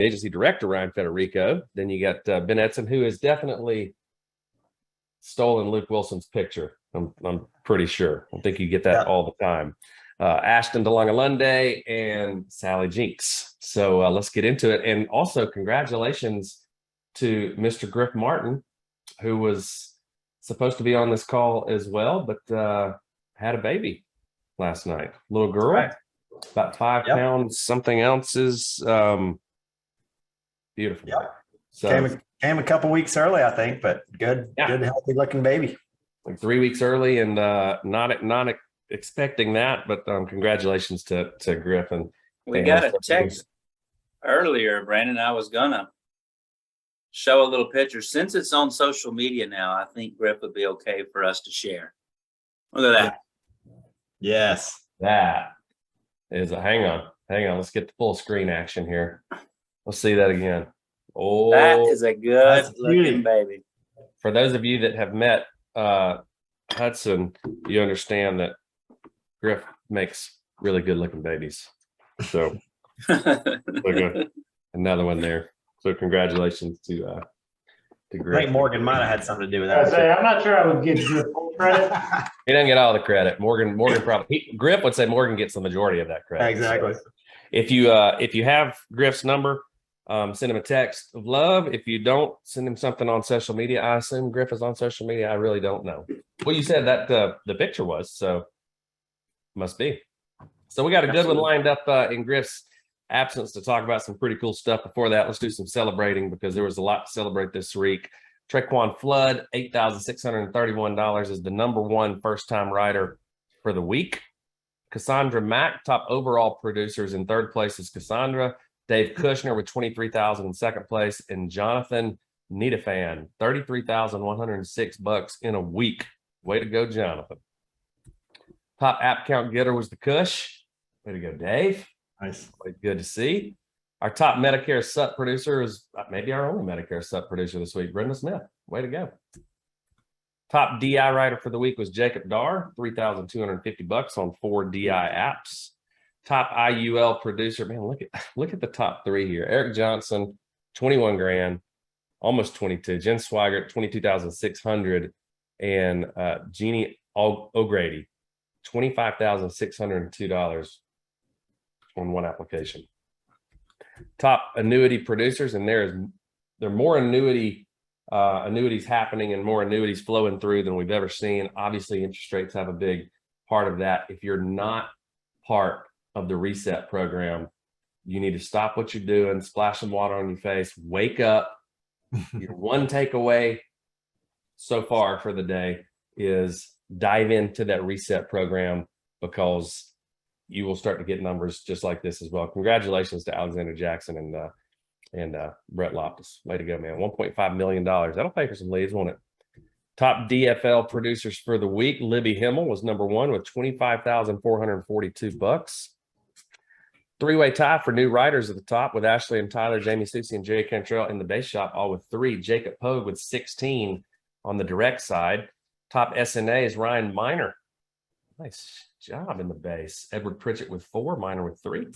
Agency Director, Ryan Federico. Then you got Ben Edson, who has definitely stolen Luke Wilson's picture. I'm pretty sure. I think you get that all the time. Ashton DeLongalunde and Sally Jinks. So let's get into it. And also congratulations to Mr. Griff Martin, who was supposed to be on this call as well, but had a baby last night. Little girl, right. About 5 pounds, something ounces. Beautiful. Yep. So came a couple weeks early, I think, but good, healthy looking baby. Like 3 weeks early, and not expecting that, but congratulations to Griff. And we got a text earlier, Brandon. I was gonna show a little picture. Since it's on social media now, I think Griff would be okay for us to share. Look at that. Yes. That is a hang on. Let's get the full screen action here. Let's see that again. Oh, that is a good looking baby. For those of you that have met Hudson, you understand that Griff makes really good looking babies. So another one there. So congratulations to Griff. I think Morgan might have had something to do with that. I'm not sure I would give Griff full credit. He doesn't get all the credit. Morgan probably Griff would say Morgan gets the majority of that credit. Exactly. So if you have Griff's number, send him a text of love. If you don't, send him something on social media. I assume Griff is on social media. I really don't know. Well, you said that the picture was, so must be. So we got a good one lined up in Griff's absence to talk about some pretty cool stuff. Before that, let's do some celebrating because there was a lot to celebrate this week. Trequan Flood, $8,631 is the #1 first-time rider for the week. Cassandra Mack, top overall producers in 3rd place is Cassandra. Dave Kushner with $23,000 in 2nd place, and Jonathan Needafan, $33,106 in a week. Way to go, Jonathan. Top app count getter was the Kush. Way to go, Dave. Nice. Good to see. Our top Medicare Sup producer is maybe our only Medicare Sup producer this week, Brenda Smith. Way to go. Top DI writer for the week was Jacob Darr, $3,250 on 4 DI apps. Top IUL producer, man, look at the top 3 here. Eric Johnson, 21 grand, almost 22. Jen Swigert, 22,600, and Jeannie O'Grady, $25,602 on 1 application. Top annuity producers, and there are more annuities happening and more annuities flowing through than we've ever seen. Obviously, interest rates have a big part of that. If you're not part of the reset program, you need to stop what you're doing, splash some water on your face, wake up. Your one takeaway so far for the day is dive into that reset program, because you will start to get numbers just like this as well. Congratulations to Alexander Jackson and Brett Loftus. Way to go, man. $1.5 million. That'll pay for some leads, won't it? Top DFL producers for the week. Libby Himmel was #1 with $25,442. 3-way tie for new writers at the top with Ashley and Tyler, Jamie Susie, and Jerry Cantrell in the base shop, all with 3. Jacob Pogue with 16 on the direct side. Top SNA is Ryan Miner. Nice job in the base. Edward Pritchett with 4, Miner with 3.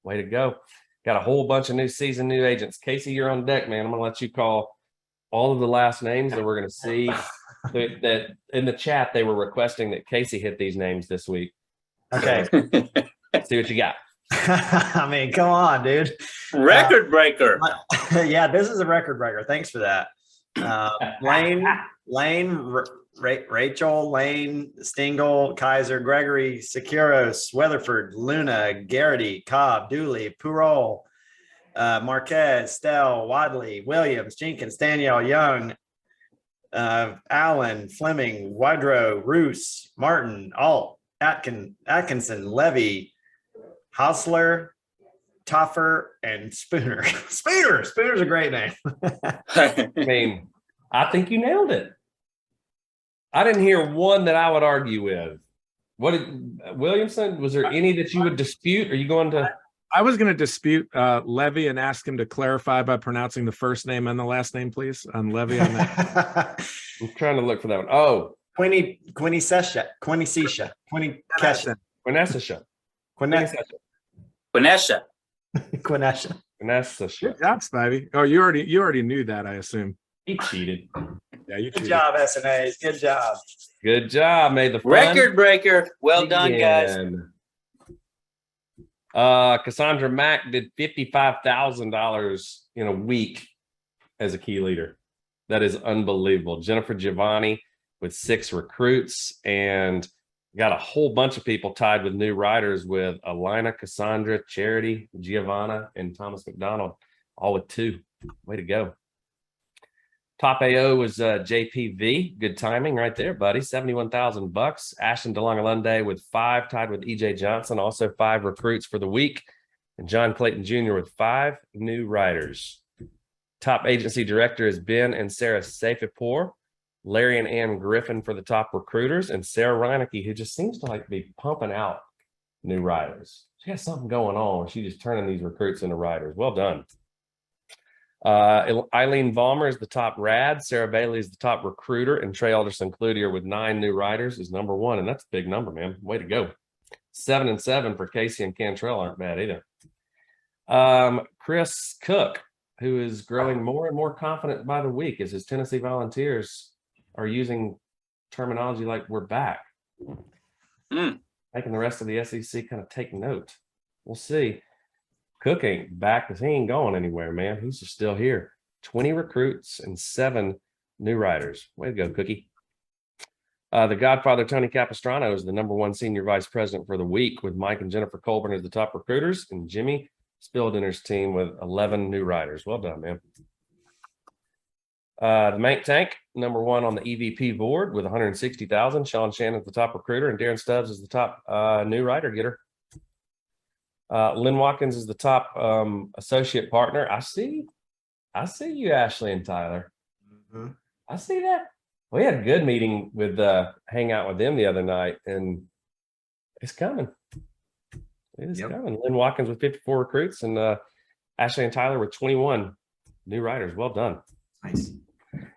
Way to go. Got a whole bunch of new season, new agents. Casey, you're on deck, man. I'm going to let you call all of the last names that we're going to see. That in the chat, they were requesting that Casey hit these names this week. Okay. See what you got. I mean, come on, dude. Record breaker. Yeah, this is a record breaker. Thanks for that. Rachel, Lane, Stingle, Kaiser, Gregory, Securos, Weatherford, Luna, Garrity, Cobb, Dooley, Purol, Marquez, Stell, Wadley, Williams, Jenkins, Danielle, Young, Allen, Fleming, Widrow, Roos, Martin, Alt, Atkinson, Levy, Hausler, Toffer, and Spooner. Spooner's a great name. I mean, I think you nailed it. I didn't hear one that I would argue with. What did Williamson? Was there any that you would dispute? Are you going to? I was going to dispute Levy and ask him to clarify by pronouncing the first name and the last name, please. On Levy on that. I'm trying to look for that one. Oh, Quinessesha. Quinesha. And that's the shit. Good job, Spivey. Oh, you already knew that, I assume. He cheated. Yeah, you Good cheated. job, SNAs. Good job. Good job. Made the fun Record breaker. Well done, guys. begin. Cassandra Mack did $55,000 in a week as a key leader. That is unbelievable. Jennifer Giovanni with 6 recruits, and got a whole bunch of people tied with new writers with Alina, Cassandra, Charity, Giovanna, and Thomas McDonald, all with 2. Way to go. Top AO was JPV. Good timing right there, buddy. $71,000. Ashton DeLongalunde with 5, tied with EJ Johnson, also 5 recruits for the week. And John Clayton Jr. with 5 new writers. Top agency director is Ben and Sarah Safipur. Larry and Ann Griffin for the top recruiters, and Sarah Reinecke, who just seems to like be pumping out new writers. She has something going on where she's just turning these recruits into writers. Well done. Eileen Vollmer is the top rad. Sarah Bailey is the top recruiter, and Trey Alderson Cloutier with 9 new writers is number 1, and that's a big number, man. Way to go. 7 and 7 for Casey and Cantrell aren't bad either. Chris Cook, who is growing more and more confident by the week as his Tennessee Volunteers are using terminology like we're back. Making the rest of the SEC kind of take note. We'll see. Cook ain't back because he ain't going anywhere, man. He's just still here. 20 recruits and 7 new writers. Way to go, Cookie. The Godfather, Tony Capistrano, is the number 1 senior vice president for the week, with Mike and Jennifer Colburn as the top recruiters, and Jimmy Spildiner's team with 11 new writers. Well done, man. The Mank Tank, number 1 on the EVP board with 160,000. Sean Shannon's the top recruiter, and Darren Stubbs is the top new writer getter. Lynn Watkins is the top associate partner. I see you, Ashley and Tyler. Mhm. I see that. We had a good meeting with hang out with them the other night, and it's coming. It is coming. Lynn Watkins with 54 recruits, and Ashley and Tyler with 21 new writers. Well done. Nice.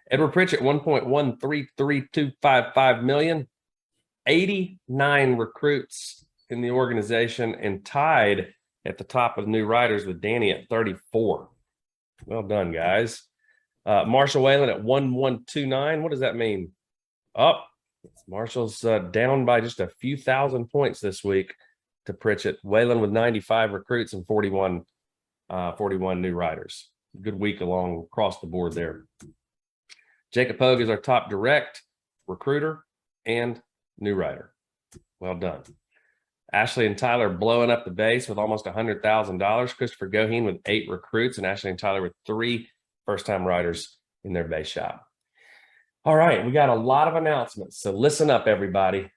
Edward Pritchett, 1.133255 million, 89 recruits in the organization, and tied at the top of new writers with Danny at 34. Well done, guys. Marshall Whalen at 1129. What does that mean? Marshall's down by just a few thousand points this week to Pritchett. Whalen with 95 recruits and 41 new writers. Good week along across the board there. Jacob Pogue is our top direct recruiter and new writer. Well done. Ashley and Tyler blowing up the base with almost $100,000. Christopher Goheen with 8 recruits, and Ashley and Tyler with 3 first-time writers in their base shop. All right, we got a lot of announcements, so listen up, everybody.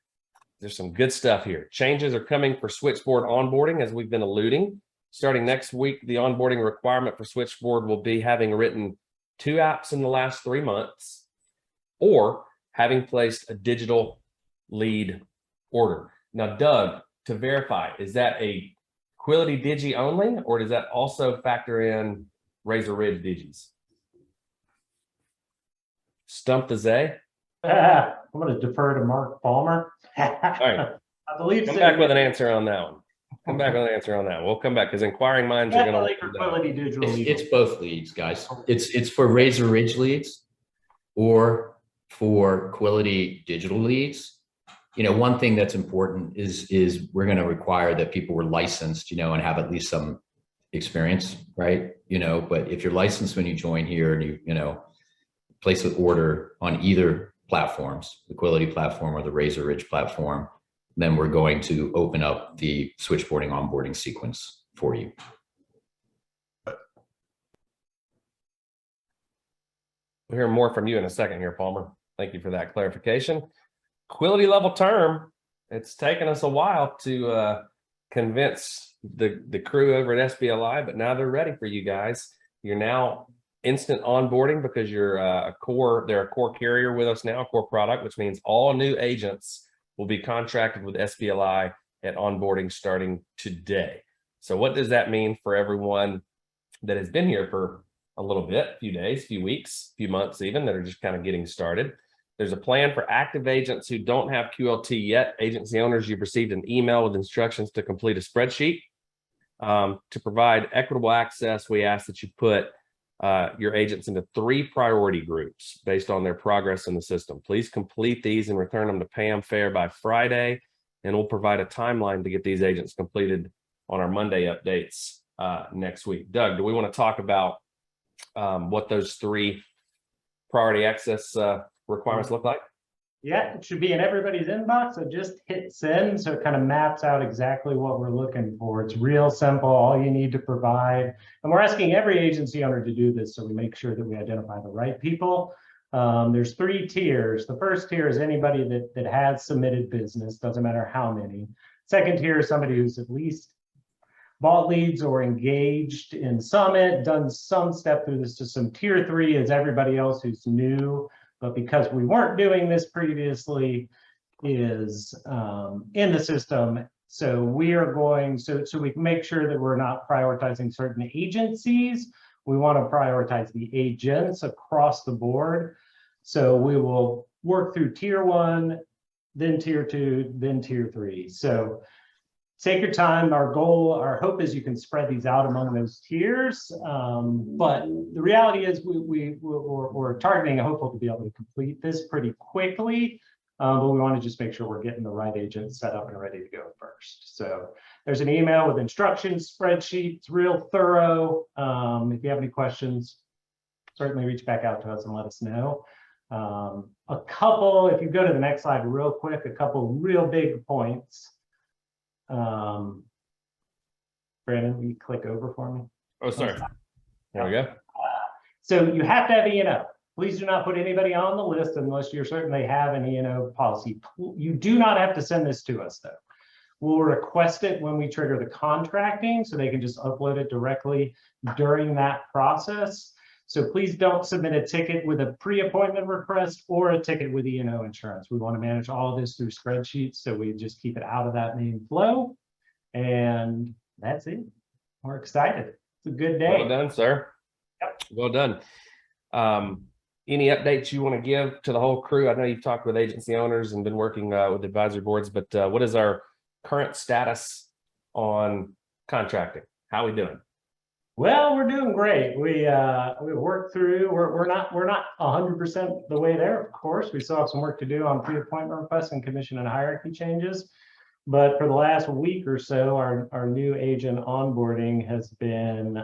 There's some good stuff here. Changes are coming for Switchboard onboarding, as we've been alluding. Starting next week, the onboarding requirement for Switchboard will be having written 2 apps in the last 3 months, or having placed a digital lead order. Now, Doug, to verify, is that a Quility Digi only, or does that also factor in Razor Ridge Digis? Stump the Zay? I'm going to defer to Mark Palmer. All right. I believe Come so. back with an answer on that one. Come back with an answer on that. We'll come back because inquiring minds are going Definitely for Quality Digital It's, Lead. it's both leads, guys. It's for Razor Ridge leads or for Quility digital leads. You know, one thing that's important is we're going to require that people were licensed, you know, and have at least some experience, right? You know, but if you're licensed when you join here and you know, place an order on either platforms, the Quility platform or the Razor Ridge platform, then we're going to open up the switchboarding onboarding sequence for you. We'll hear more from you in a second here, Palmer. Thank you for that clarification. Quility level term. It's taken us a while to convince the crew over at SBLI, but now they're ready for you guys. You're now instant onboarding because you're they're a core carrier with us now, a core product, which means all new agents will be contracted with SBLI at onboarding starting today. So what does that mean for everyone that has been here for a little bit, a few days, few weeks, few months even, that are just kind of getting started? There's a plan for active agents who don't have QLT yet. Agency owners, you've received an email with instructions to complete a spreadsheet. To provide equitable access, we ask that you put your agents into 3 priority groups based on their progress in the system. Please complete these and return them to Pam Fair by Friday, and we'll provide a timeline to get these agents completed on our Monday updates next week. Doug, do we want to talk about what those 3 priority access requirements look like? Yeah, it should be in everybody's inbox. So just hit send. So it kind of maps out exactly what we're looking for. It's real simple. All you need to provide. And we're asking every agency owner to do this so we make sure that we identify the right people. There's 3 tiers. The first tier is anybody that has submitted business, doesn't matter how many. Second tier is somebody who's at least bought leads or engaged in Summit, done some step through the system. Tier 3 is everybody else who's new, but because we weren't doing this previously, is in the system. So we are going, so we can make sure that we're not prioritizing certain agencies. We want to prioritize the agents across the board. So we will work through tier 1, then tier 2, then tier 3. So take your time. Our goal, our hope is you can spread these out among those tiers. But the reality is we're targeting a hopeful to be able to complete this pretty quickly. But we want to just make sure we're getting the right agent set up and ready to go first. So there's an email with instructions, spreadsheets, real thorough. If you have any questions, certainly reach back out to us and let us know. A couple, if you go to the next slide real quick, a couple real big points. Brandon, will you click over for me? Oh, sorry. There we go. So you have to have E&O. Please do not put anybody on the list unless you're certain they have an E&O policy. You do not have to send this to us, though. We'll request it when we trigger the contracting, so they can just upload it directly during that process. So please don't submit a ticket with a pre-appointment request or a ticket with E&O insurance. We want to manage all of this through spreadsheets, so we just keep it out of that main flow. And that's it. We're excited. It's a good day. Well done, sir. Yep. Well done. Any updates you want to give to the whole crew? I know you've talked with agency owners and been working with advisory boards, but what is our current status on contracting? How are we doing? Well, we're doing great. We worked through. We're not 100% the way there. Of course, we still have some work to do on pre-appointment requests and commission and hierarchy changes. But for the last week or so, our new agent onboarding has been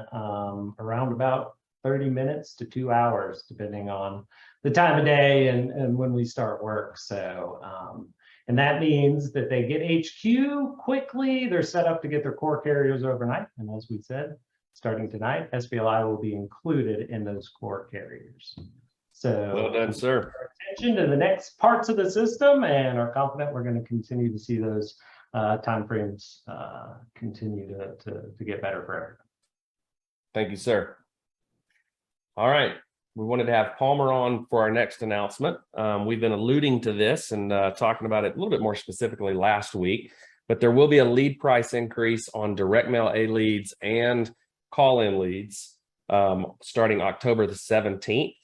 around about 30 minutes to 2 hours, depending on the time of day and when we start work. So, and that means that they get HQ quickly. They're set up to get their core carriers overnight. And as we said, starting tonight, SBLI will be included in those core carriers. So Well done, sir. attention to the next parts of the system, and are confident we're going to continue to see those timeframes continue to get better for everyone. Thank you, sir. All right. We wanted to have Palmer on for our next announcement. We've been alluding to this and talking about it a little bit more specifically last week, but there will be a lead price increase on direct mail A leads and call-in leads starting October the 17th.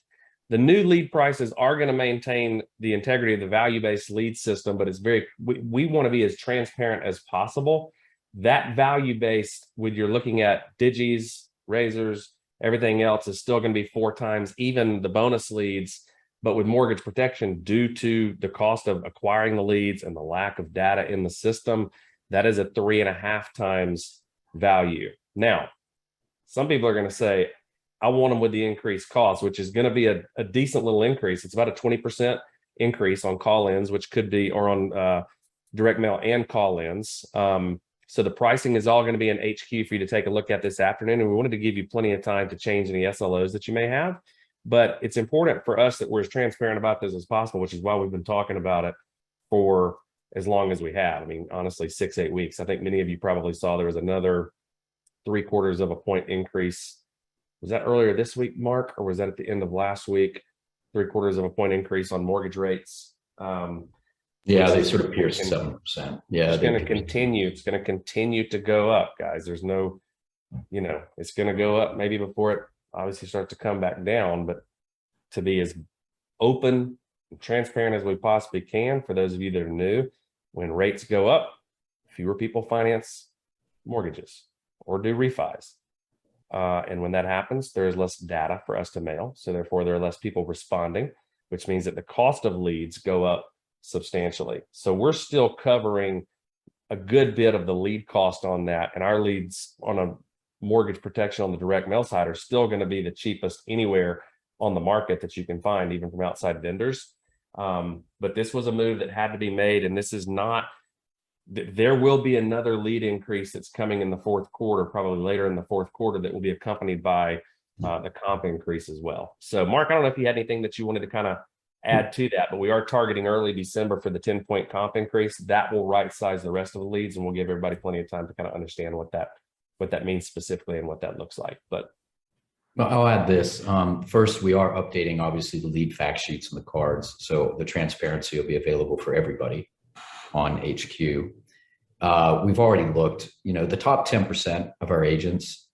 The new lead prices are going to maintain the integrity of the value-based lead system, but it's we want to be as transparent as possible. That value-based, when you're looking at digis, razors, everything else is still going to be 4 times, even the bonus leads, but with mortgage protection, due to the cost of acquiring the leads and the lack of data in the system, that is a 3.5 times value. Now, some people are going to say, I want them with the increased cost, which is going to be a decent little increase. It's about a 20% increase on call-ins, which could be, or on direct mail and call-ins. So the pricing is all going to be in HQ for you to take a look at this afternoon. And we wanted to give you plenty of time to change any SLOs that you may have. But it's important for us that we're as transparent about this as possible, which is why we've been talking about it for as long as we have. I mean, honestly, 6-8 weeks. I think many of you probably saw there was another 0.75 of a point increase. Was that earlier this week, Mark, or was that at the end of last week? 0.75 of a point increase on mortgage rates. Yeah, they sort of pierced 7%. Yeah, it's going to continue. It's going to continue to go up, guys. There's no, it's going to go up maybe before it obviously starts to come back down. But to be as open and transparent as we possibly can for those of you that are new, when rates go up, fewer people finance mortgages. or do refis. And when that happens, there is less data for us to mail. So therefore, there are less people responding, which means that the cost of leads go up substantially. So we're still covering a good bit of the lead cost on that. And our leads on a mortgage protection on the direct mail side are still going to be the cheapest anywhere on the market that you can find, even from outside vendors. But this was a move that had to be made. And this is not, there will be another lead increase that's coming in the fourth quarter, probably later in the fourth quarter, that will be accompanied by the comp increase as well. So Mark, I don't know if you had anything that you wanted to kind of add to that, but we are targeting early December for the 10-point comp increase. That will right size the rest of the leads, and we'll give everybody plenty of time to kind of understand what that means specifically and what that looks like. But well, I'll add this. First, we are updating, obviously, the lead fact sheets and the cards. So the transparency will be available for everybody on HQ. We've already looked, the top 10% of our agents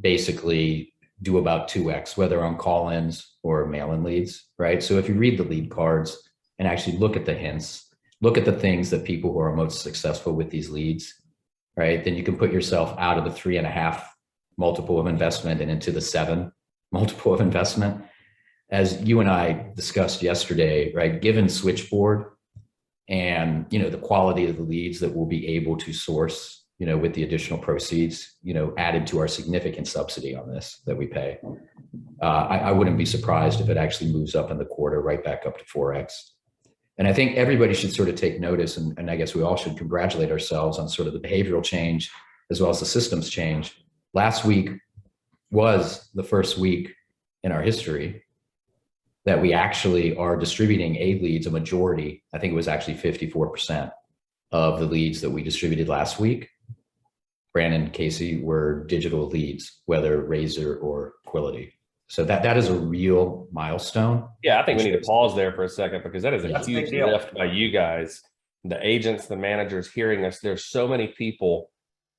basically do about 2x, whether on call-ins or mail-in leads, right? So if you read the lead cards and actually look at the hints, look at the things that people who are most successful with these leads, right? Then you can put yourself out of the 3.5 multiple of investment and into the 7 multiple of investment. As you and I discussed yesterday, right? Given Switchboard and, the quality of the leads that we'll be able to source, with the additional proceeds, added to our significant subsidy on this that we pay. I wouldn't be surprised if it actually moves up in the quarter right back up to 4x. And I think everybody should sort of take notice, and I guess we all should congratulate ourselves on sort of the behavioral change as well as the systems change. Last week was the first week in our history that we actually are distributing A leads, a majority, I think it was actually 54% of the leads that we distributed last week, Brandon, Casey, were digital leads, whether Razor or Quility. So that is a real milestone. yeah, I think we need to pause there for a second, because that is a That's a huge big deal. lift by you guys, the agents, the managers hearing us. There's so many people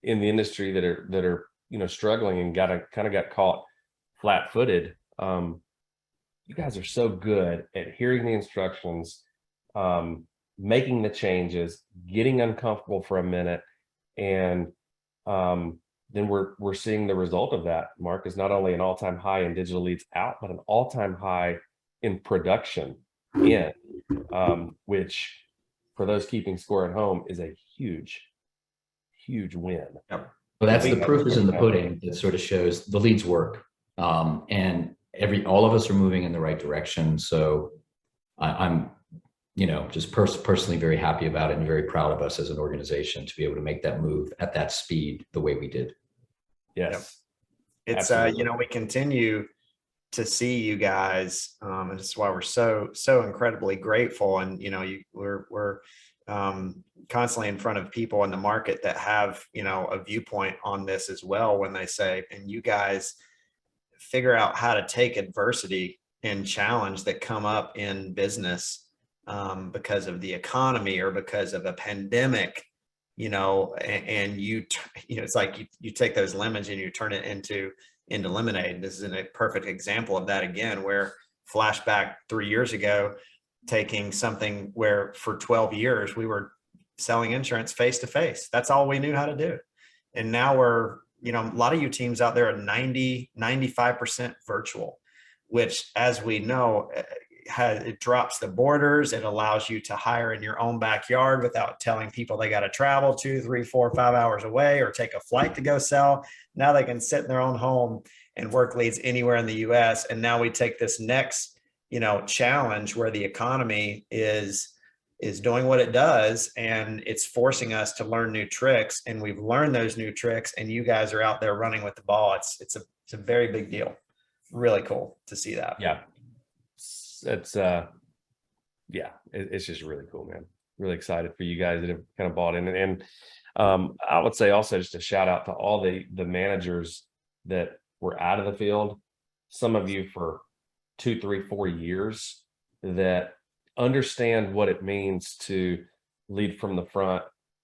in the industry that are struggling and got caught flat-footed. You guys are so good at hearing the instructions, making the changes, getting uncomfortable for a minute, and then we're seeing the result of that. Mark, is not only an all-time high in digital leads out, but an all-time high in production in, which for those keeping score at home is a huge win. Yep. Well, that's the proof is in the pudding. That sort of shows the leads work, and all of us are moving in the right direction. So I'm just personally very happy about it and very proud of us as an organization to be able to make that move at that speed the way we did. Yes. Yep. It's Absolutely. we continue to see you guys, and this is why we're so incredibly grateful. And we're constantly in front of people in the market that have a viewpoint on this as well, when they say, and you guys figure out how to take adversity and challenge that come up in business because of the economy or because of a pandemic, and it's like you take those lemons and you turn it into lemonade. This is a perfect example of that again, where flashback 3 years ago, taking something where for 12 years we were selling insurance face to face. That's all we knew how to do. And now we're, a lot of you teams out there are 95% virtual, which, as we know, it drops the borders. It allows you to hire in your own backyard without telling people they got to travel 2, 3, 4, 5 hours away or take a flight to go sell. Now they can sit in their own home and work leads anywhere in the US. And now we take this next, challenge where the economy is doing what it does, and it's forcing us to learn new tricks. And we've learned those new tricks, and you guys are out there running with the ball. It's a very big deal. Really cool to see that. Yeah. It's it's just really cool, man. Really excited for you guys that have kind of bought in. And I would say also just a shout out to all the managers that were out of the field. Some of you for 2, 3, 4 years that understand what it means to lead from the front.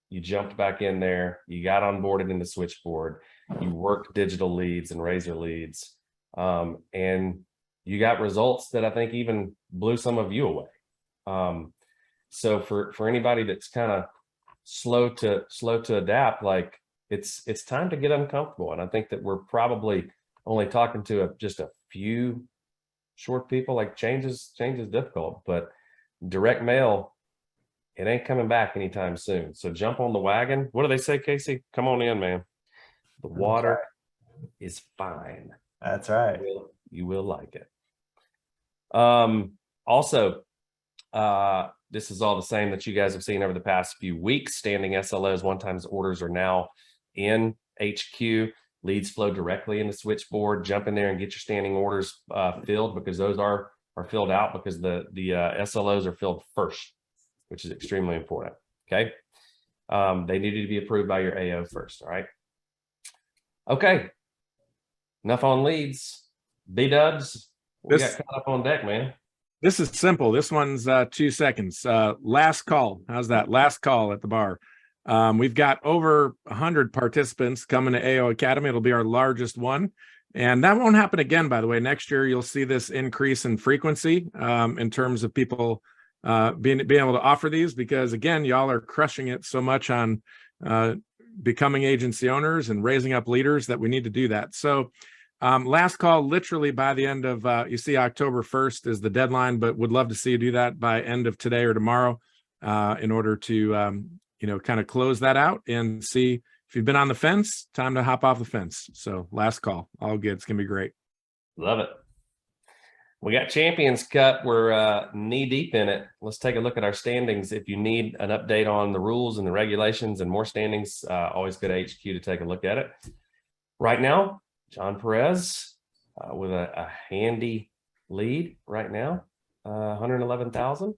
You jumped back in there, you got onboarded into Switchboard, you worked digital leads and Razor leads, and you got results that I think even blew some of you away. So for anybody that's kind of slow to adapt, like, it's time to get uncomfortable. And I think that we're probably only talking to just a few short people. Like change is difficult, but direct mail, it ain't coming back anytime soon. So jump on the wagon. What do they say, Casey? Come on in, man. The water is fine. That's right. You will like it. Also, this is all the same that you guys have seen over the past few weeks. Standing SLOs, one-time orders are now in HQ. Leads flow directly into Switchboard. Jump in there and get your standing orders filled, because those are filled out, because the SLOs are filled first, which is extremely important. Okay. They needed to be approved by your AO first. All right. Okay. Enough on leads. B-dubs. We got caught up on deck, man. This is simple. This one's 2 seconds. Last call. How's that? Last call at the bar. We've got over 100 participants coming to AO Academy. It'll be our largest one. And that won't happen again, by the way. Next year, you'll see this increase in frequency in terms of people being able to offer these, because again, y'all are crushing it so much on becoming agency owners and raising up leaders that we need to do that. So last call, literally by the end of, you see October 1st is the deadline, but would love to see you do that by end of today or tomorrow in order to, kind of close that out and see if you've been on the fence, time to hop off the fence. So last call, all good. It's going to be great. Love it. We got Champions Cup. We're knee deep in it. Let's take a look at our standings. If you need an update on the rules and the regulations and more standings, always go to HQ to take a look at it. Right now, John Perez with a handy lead right now, 111,000.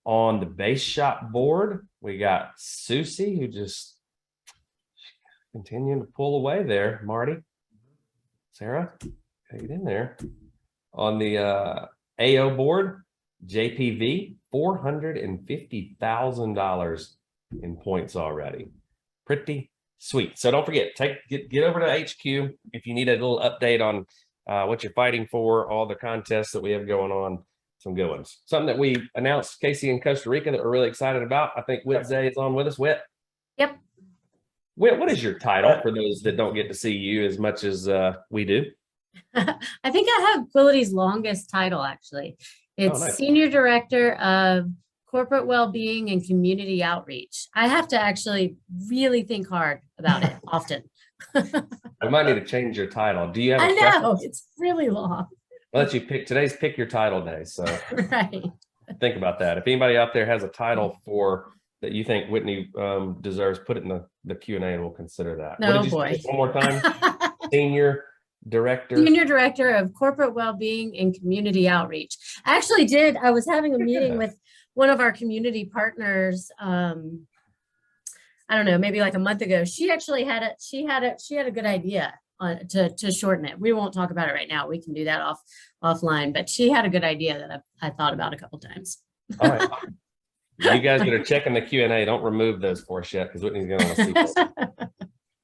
On the base shop board, we got Susie, who just continuing to pull away there. Marty, Sarah, get in there. On the AO board, JPV, $450,000 in points already. Pretty sweet. So don't forget, get over to HQ if you need a little update on what you're fighting for, all the contests that we have going on. Some good ones. Something that we announced, Casey, in Costa Rica, that we're really excited about. I think Whit Zay is on with us. Whit. Yep. Whit, what is your title for those that don't get to see you as much as we do? I think I have Quility's longest title, actually. It's nice. Senior Director of Corporate Wellbeing and Community Outreach. I have to actually really think hard about it often. We might need to change your title. Do you have I a know, preference? it's really long. I'll let you pick. Today's pick your title day. So Right. think about that. If anybody out there has a title for that you think Whitney deserves, put it in the Q&A and we'll consider that. No, What did you boy. say one more time? Senior Director. Senior Director of Corporate Wellbeing and Community Outreach. I actually did. I was having a meeting with one of our community partners. I don't know, maybe like a month ago. She actually had a good idea to shorten it. We won't talk about it right now. We can do that offline. But she had a good idea that I thought about a couple times. All right. You guys that are checking the Q&A, don't remove those for us yet, because Whitney's going to want to see this.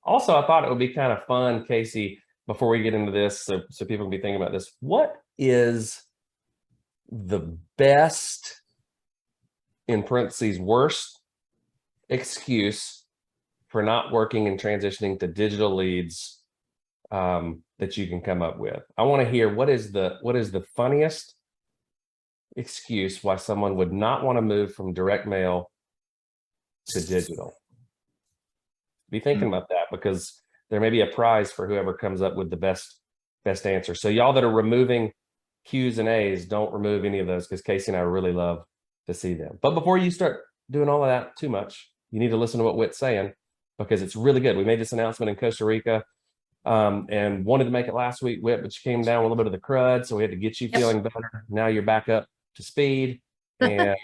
Also, I thought it would be kind of fun, Casey, before we get into this, so people can be thinking about this. What is the best, in parentheses, worst excuse for not working and transitioning to digital leads that you can come up with? I want to hear what is the funniest excuse why someone would not want to move from direct mail to digital. Be thinking about that, because there may be a prize for whoever comes up with the best answer. So y'all that are removing Q's and A's, don't remove any of those, because Casey and I really love to see them. But before you start doing all of that too much, you need to listen to what Whit's saying, because it's really good. We made this announcement in Costa Rica and wanted to make it last week, Whit, but you came down with a little bit of the crud, so we had to get you feeling better. Now you're back up to speed, and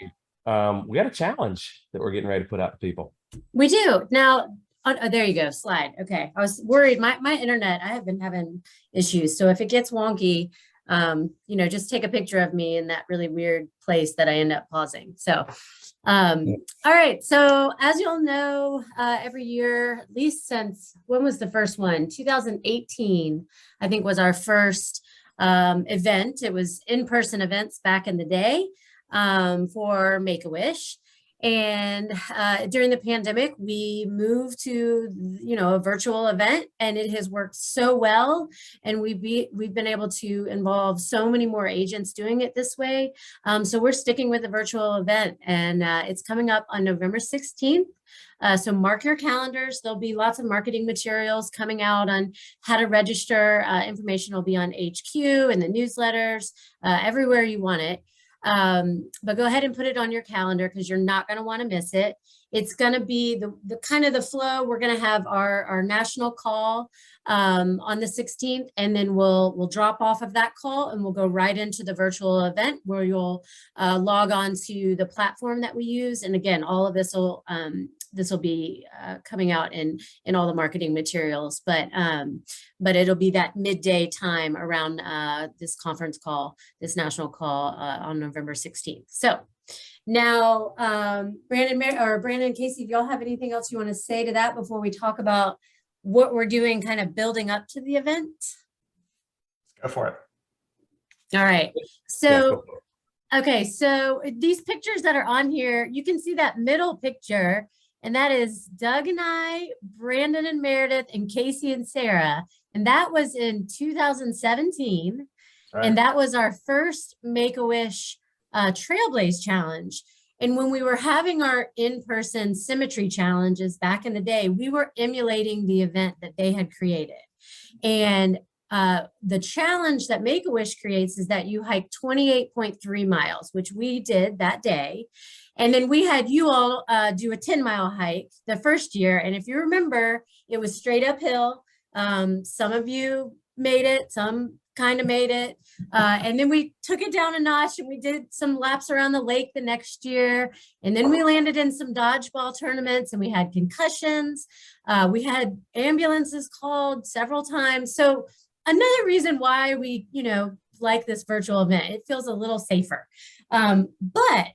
we got a challenge that we're getting ready to put out to people. We do. Now, oh, there you go, slide. Okay. I was worried. My internet, I have been having issues. So if it gets wonky, just take a picture of me in that really weird place that I end up pausing. So, all right. So as you'll know, every year, at least since, when was the first one? 2018, I think, was our first event. It was in-person events back in the day for Make-A-Wish. And during the pandemic, we moved to, a virtual event, and it has worked so well. And we've been able to involve so many more agents doing it this way. So we're sticking with the virtual event, and it's coming up on November 16th. So mark your calendars. There'll be lots of marketing materials coming out on how to register. Information will be on HQ and the newsletters, everywhere you want it. But go ahead and put it on your calendar, because you're not going to want to miss it. It's going to be the kind of the flow. We're going to have our national call on the 16th, and then we'll drop off of that call and we'll go right into the virtual event, where you'll log on to the platform that we use. And again, all of this will be coming out in all the marketing materials, but it'll be that midday time around this conference call, this national call on November 16th. So now, Brandon, Casey, if y'all have anything else you want to say to that before we talk about what we're doing kind of building up to the event? Go for it. All right. Yeah, So, okay. So these pictures that are on here, you can see that middle picture, and that is Doug and I, Brandon and Meredith, and Casey and Sarah. And that was in 2017. Right. And that was our first Make-A-Wish Trailblaze Challenge. And when we were having our in-person Symmetry challenges back in the day, we were emulating the event that they had created. And the challenge that Make-A-Wish creates is that you hike 28.3 miles, which we did that day. And then we had you all do a 10-mile hike the first year. And if you remember, it was straight uphill. Some of you made it, some kind of made it. And then we took it down a notch, and we did some laps around the lake the next year. And then we landed in some dodgeball tournaments, and we had concussions. We had ambulances called several times. So another reason why we, like this virtual event, it feels a little safer. But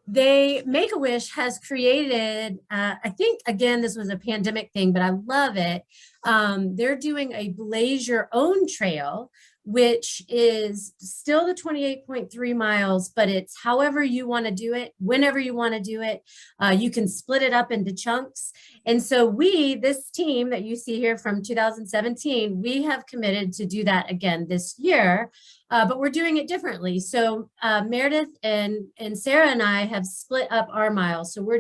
Make-A-Wish has created, I think, again, this was a pandemic thing, but I love it. They're doing a Blaze Your Own Trail, which is still the 28.3 miles, but it's however you want to do it, whenever you want to do it. You can split it up into chunks. And so this team that you see here from 2017, we have committed to do that again this year, but we're doing it differently. So Meredith and Sarah and I have split up our miles. So we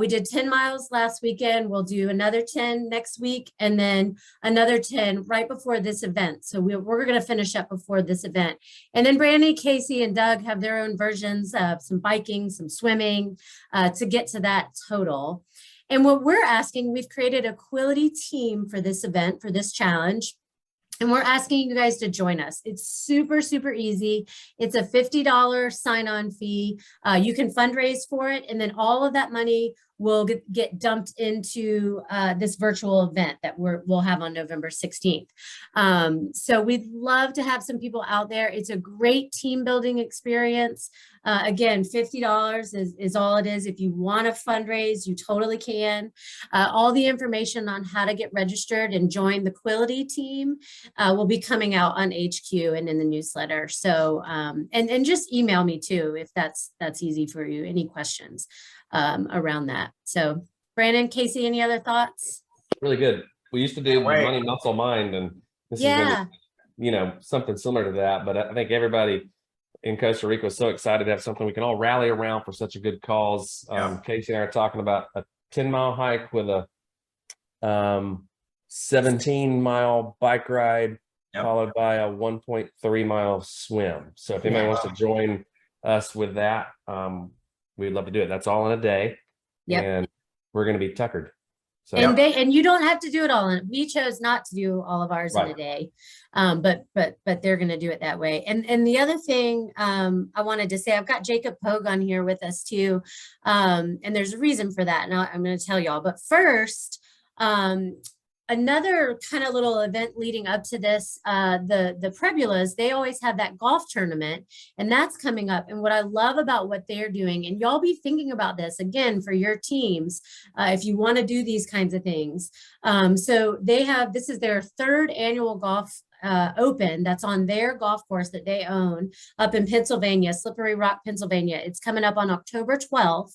did 10 miles last weekend. We'll do another 10 next week, and then another 10 right before this event. So we're going to finish up before this event. And then Brandy, Casey, and Doug have their own versions of some biking, some swimming to get to that total. And what we're asking, we've created a Quility team for this event, for this challenge. And we're asking you guys to join us. It's super, super easy. It's a $50 sign-on fee. You can fundraise for it, and then all of that money will get dumped into this virtual event that we'll have on November 16th. So we'd love to have some people out there. It's a great team building experience. Again, $50 is all it is. If you want to fundraise, you totally can. All the information on how to get registered and join the Quility team will be coming out on HQ and in the newsletter. So, and just email me too, if that's easy for you, any questions around that. So Brandon, Casey, any other thoughts? Really good. We used to do Money, Muscle, Mind, and this is gonna, something similar to that. But I think everybody in Costa Rica was so excited to have something we can all rally around for such a good cause. Casey and I are talking about a 10-mile hike with a 17-mile bike ride, followed by a 1.3-mile swim. So if anybody wants to join us with that, we'd love to do it. That's all in a day. And we're going to be tuckered. So, and you don't have to do it all in. We chose not to do all of ours in a day, but they're going to do it that way. And the other thing I wanted to say, I've got Jacob Pogue on here with us too, and there's a reason for that, and I'm going to tell y'all. But first, another kind of little event leading up to this, the Prebulas, they always have that golf tournament, and that's coming up. And what I love about what they're doing, and y'all be thinking about this again for your teams, if you want to do these kinds of things. So this is their third annual golf open that's on their golf course that they own up in Pennsylvania, Slippery Rock, Pennsylvania. It's coming up on October 12th.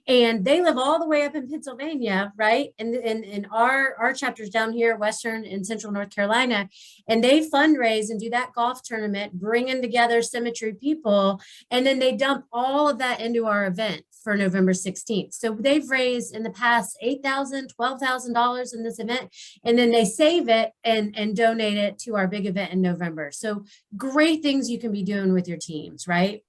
And they live all the way up in Pennsylvania, right? And our chapter's down here, Western and Central North Carolina. And they fundraise and do that golf tournament, bringing together Symmetry people. And then they dump all of that into our event for November 16th. So they've raised in the past $8,000, $12,000 in this event, and then they save it and donate it to our big event in November. So great things you can be doing with your teams, right?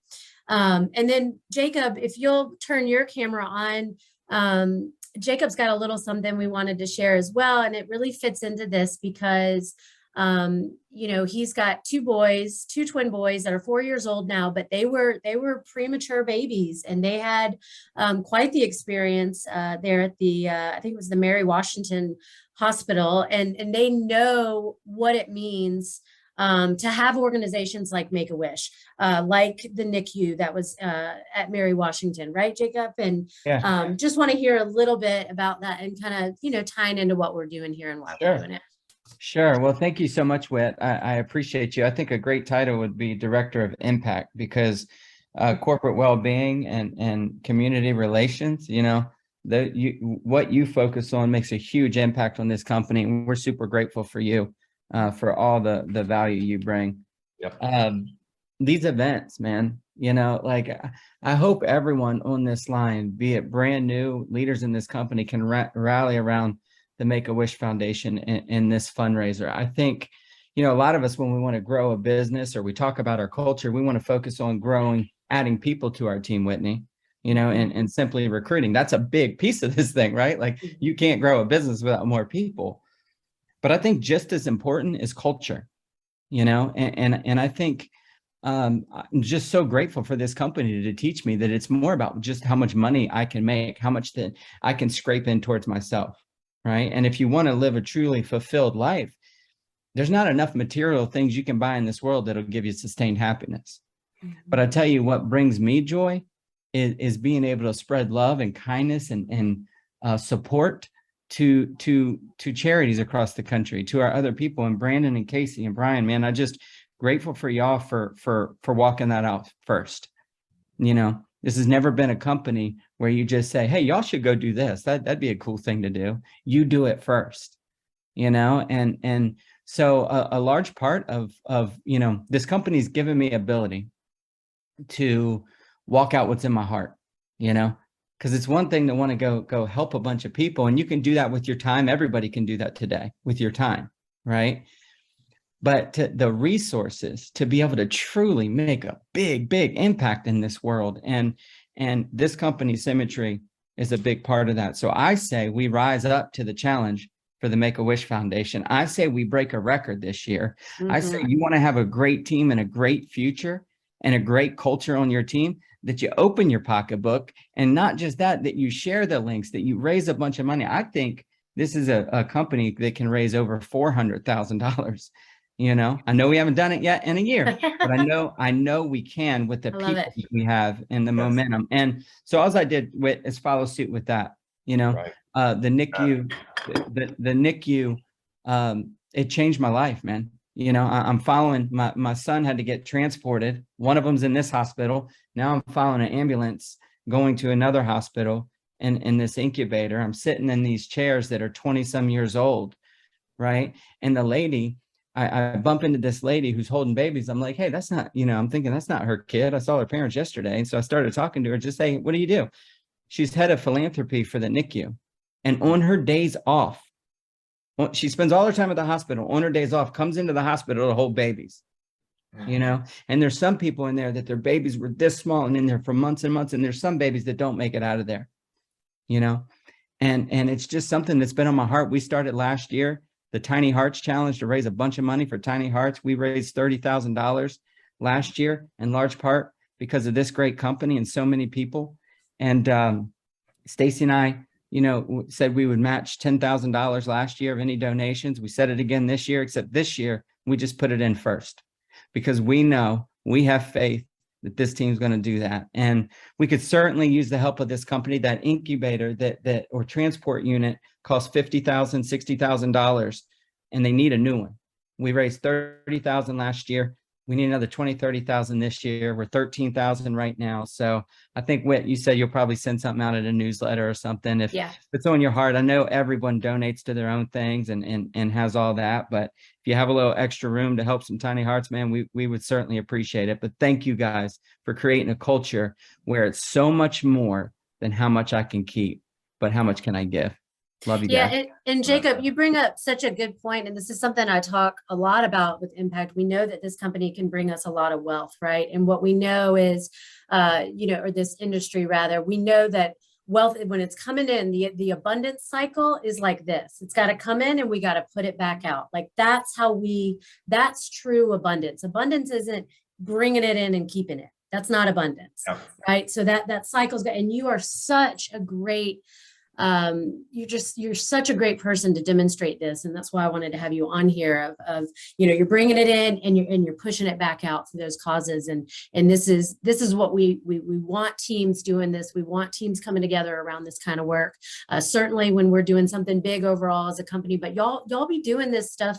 And then Jacob, if you'll turn your camera on, Jacob's got a little something we wanted to share as well. And it really fits into this because you know, he's got two twin boys that are 4 years old now, but they were premature babies, and they had quite the experience there at the I think it was the Mary Washington Hospital, and they know what it means to have organizations like Make-A-Wish, like the NICU that was at Mary Washington, right, Jacob? And Yeah. just want to hear a little bit about that and kind of, you know, tying into what we're doing here and why we're doing it. Sure. Well, thank you so much, Whit. I appreciate you. I think a great title would be Director of Impact, because corporate well-being and community relations, you know, what you focus on makes a huge impact on this company. And we're super grateful for you for all the value you bring. Yep. These events, man, you know, like I hope everyone on this line, be it brand new leaders in this company, can rally around the Make-A-Wish Foundation in this fundraiser. I think, you know, a lot of us, when we want to grow a business or we talk about our culture, we want to focus on growing, adding people to our team, Whitney, you know, and simply recruiting. That's a big piece of this thing, right? Like you can't grow a business without more people. But I think just as important is culture, you know, and I think I'm just so grateful for this company to teach me that it's more about just how much money I can make, how much that I can scrape in towards myself. Right. And if you want to live a truly fulfilled life, there's not enough material things you can buy in this world that'll give you sustained happiness. But I tell you what brings me joy is being able to spread love and kindness and support to charities across the country, to our other people, and Brandon and Casey and Brian, man, I just grateful for y'all for walking that out first. You know, this has never been a company where you just say, hey, y'all should go do this. That'd be a cool thing to do. You do it first, you know? And so a large part of, you know, this company's given me ability to walk out what's in my heart, you know, because it's one thing to want to go help a bunch of people, and you can do that with your time. Everybody can do that today with your time, right? But the resources to be able to truly make a big impact in this world. And this company, Symmetry, is a big part of that. So I say we rise up to the challenge for the Make-A-Wish Foundation. I say we break a record this year. I say you want to have a great team and a great future and a great culture on your team, that you open your pocketbook, and not just that you share the links, that you raise a bunch of money. I think this is a company that can raise over $400,000. You know, I know we haven't done it yet in a year, but I know we can with the people that we have and the momentum. And so all I did is follow suit with that. You know, the NICU, the NICU, it changed my life, man. You know, I'm following my son had to get transported. One of them's in this hospital. Now I'm following an ambulance going to another hospital in this incubator. I'm sitting in these chairs that are 20 some years old. Right. And the lady, I bump into this lady who's holding babies. I'm like, hey, that's not, you know, I'm thinking that's not her kid. I saw her parents yesterday. And so I started talking to her, just saying, what do you do? She's head of philanthropy for the NICU. And on her days off, she spends all her time at the hospital. On her days off, comes into the hospital to hold babies, you know, and there's some people in there that their babies were this small and in there for months and months. And there's some babies that don't make it out of there, you know, and it's just something that's been on my heart. We started last year, the Tiny Hearts Challenge, to raise a bunch of money for Tiny Hearts. We raised $30,000 last year, in large part because of this great company and so many people. And Stacy and I, you know, said we would match $10,000 last year of any donations. We said it again this year, except this year we just put it in first, because we know, we have faith that this team's going to do that. And we could certainly use the help of this company. That incubator that or transport unit costs $50,000, $60,000, and they need a new one. We raised 30,000 last year. We need another 20, 30,000 this year. We're 13,000 right now. So I think what you said, you'll probably send something out in a newsletter or something. If it's on your heart, I know everyone donates to their own things and has all that, but if you have a little extra room to help some tiny hearts, man, we would certainly appreciate it. But thank you guys for creating a culture where it's so much more than how much I can keep, but how much can I give? Love you guys. Yeah, and Jacob, you bring up such a good point, and this is something I talk a lot about with Impact. We know that this company can bring us a lot of wealth, right? And what we know is, or this industry rather, we know that wealth, when it's coming in, the abundance cycle is like this. It's got to come in and we got to put it back out. Like that's true abundance. Abundance isn't bringing it in and keeping it. That's not abundance, right? So that cycle's good. And you are such a great you're such a great person to demonstrate this, and that's why I wanted to have you on here. Of you're bringing it in and you're pushing it back out for those causes, and this is what we want teams doing this. We want teams coming together around this kind of work. Certainly when we're doing something big overall as a company, but y'all be doing this stuff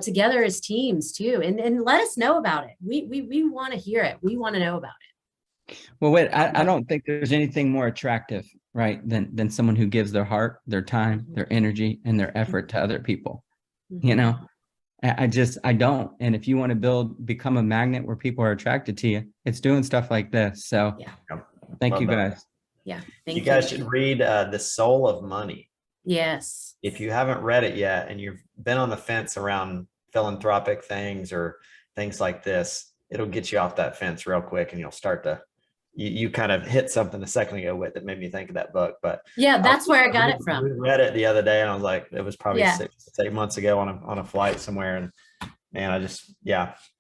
together as teams too, and let us know about it. We want to hear it. We want to know about it. Well, wait, I don't think there's anything more attractive, right, than someone who gives their heart, their time, their energy, and their effort to other people. You know, I don't. And if you want to become a magnet where people are attracted to you, it's doing stuff like this. So thank you guys. Yeah. You guys should read The Soul of Money. Yes. If you haven't read it yet and you've been on the fence around philanthropic things or things like this, it'll get you off that fence real quick, and you'll start to you kind of hit something a second ago with that made me think of that book. But yeah, that's where I got it from. I read it the other day and I was like, it was probably 6-8 months ago on a flight somewhere. And man,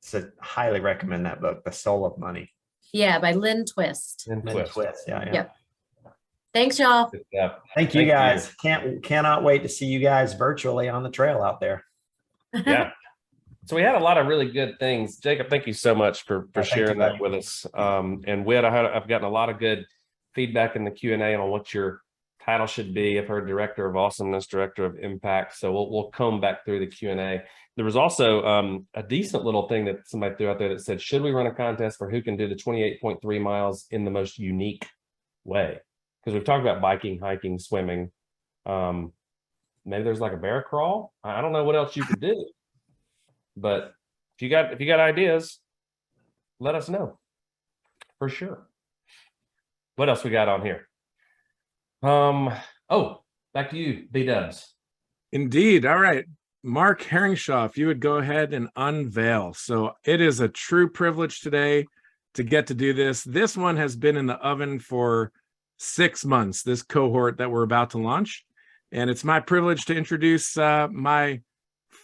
so highly recommend that book, The Soul of Money. Yeah, by Lynn Twist. Lynn Twist. Yeah. Yep. Thanks, y'all. Yeah. Thank you guys. Cannot wait to see you guys virtually on the trail out there. Yeah. So we had a lot of really good things. Jacob, thank you so much for sharing that with us. And Whit, I've gotten a lot of good feedback in the Q&A on what your title should be. I've heard Director of Awesomeness, Director of Impact. So we'll comb back through the Q&A. There was also a decent little thing that somebody threw out there that said, should we run a contest for who can do the 28.3 miles in the most unique way? Because we've talked about biking, hiking, swimming. Maybe there's like a bear crawl. I don't know what else you could do. But if you got ideas, let us know for sure. What else we got on here? Back to you, B-Dubs. Indeed. All right. Mark Herringshaw, if you would go ahead and unveil. So it is a true privilege today to get to do this. This one has been in the oven for 6 months, this cohort that we're about to launch. And it's my privilege to introduce my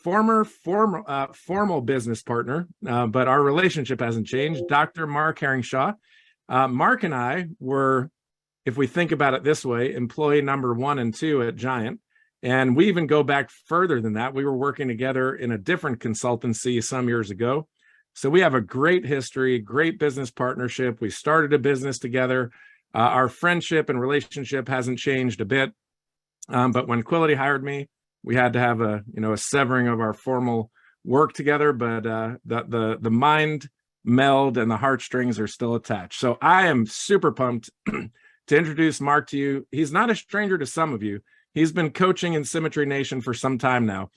formal business partner, but our relationship hasn't changed, Dr. Mark Herringshaw. Mark and I were, if we think about it this way, employee number 1 and 2 at Giant. And we even go back further than that. We were working together in a different consultancy some years ago. So we have a great history, great business partnership. We started a business together. Our friendship and relationship hasn't changed a bit. But when Quility hired me, we had to have a severing of our formal work together, but the mind meld and the heartstrings are still attached. So I am super pumped to introduce Mark to you. He's not a stranger to some of you. He's been coaching in Symmetry Nation for some time now.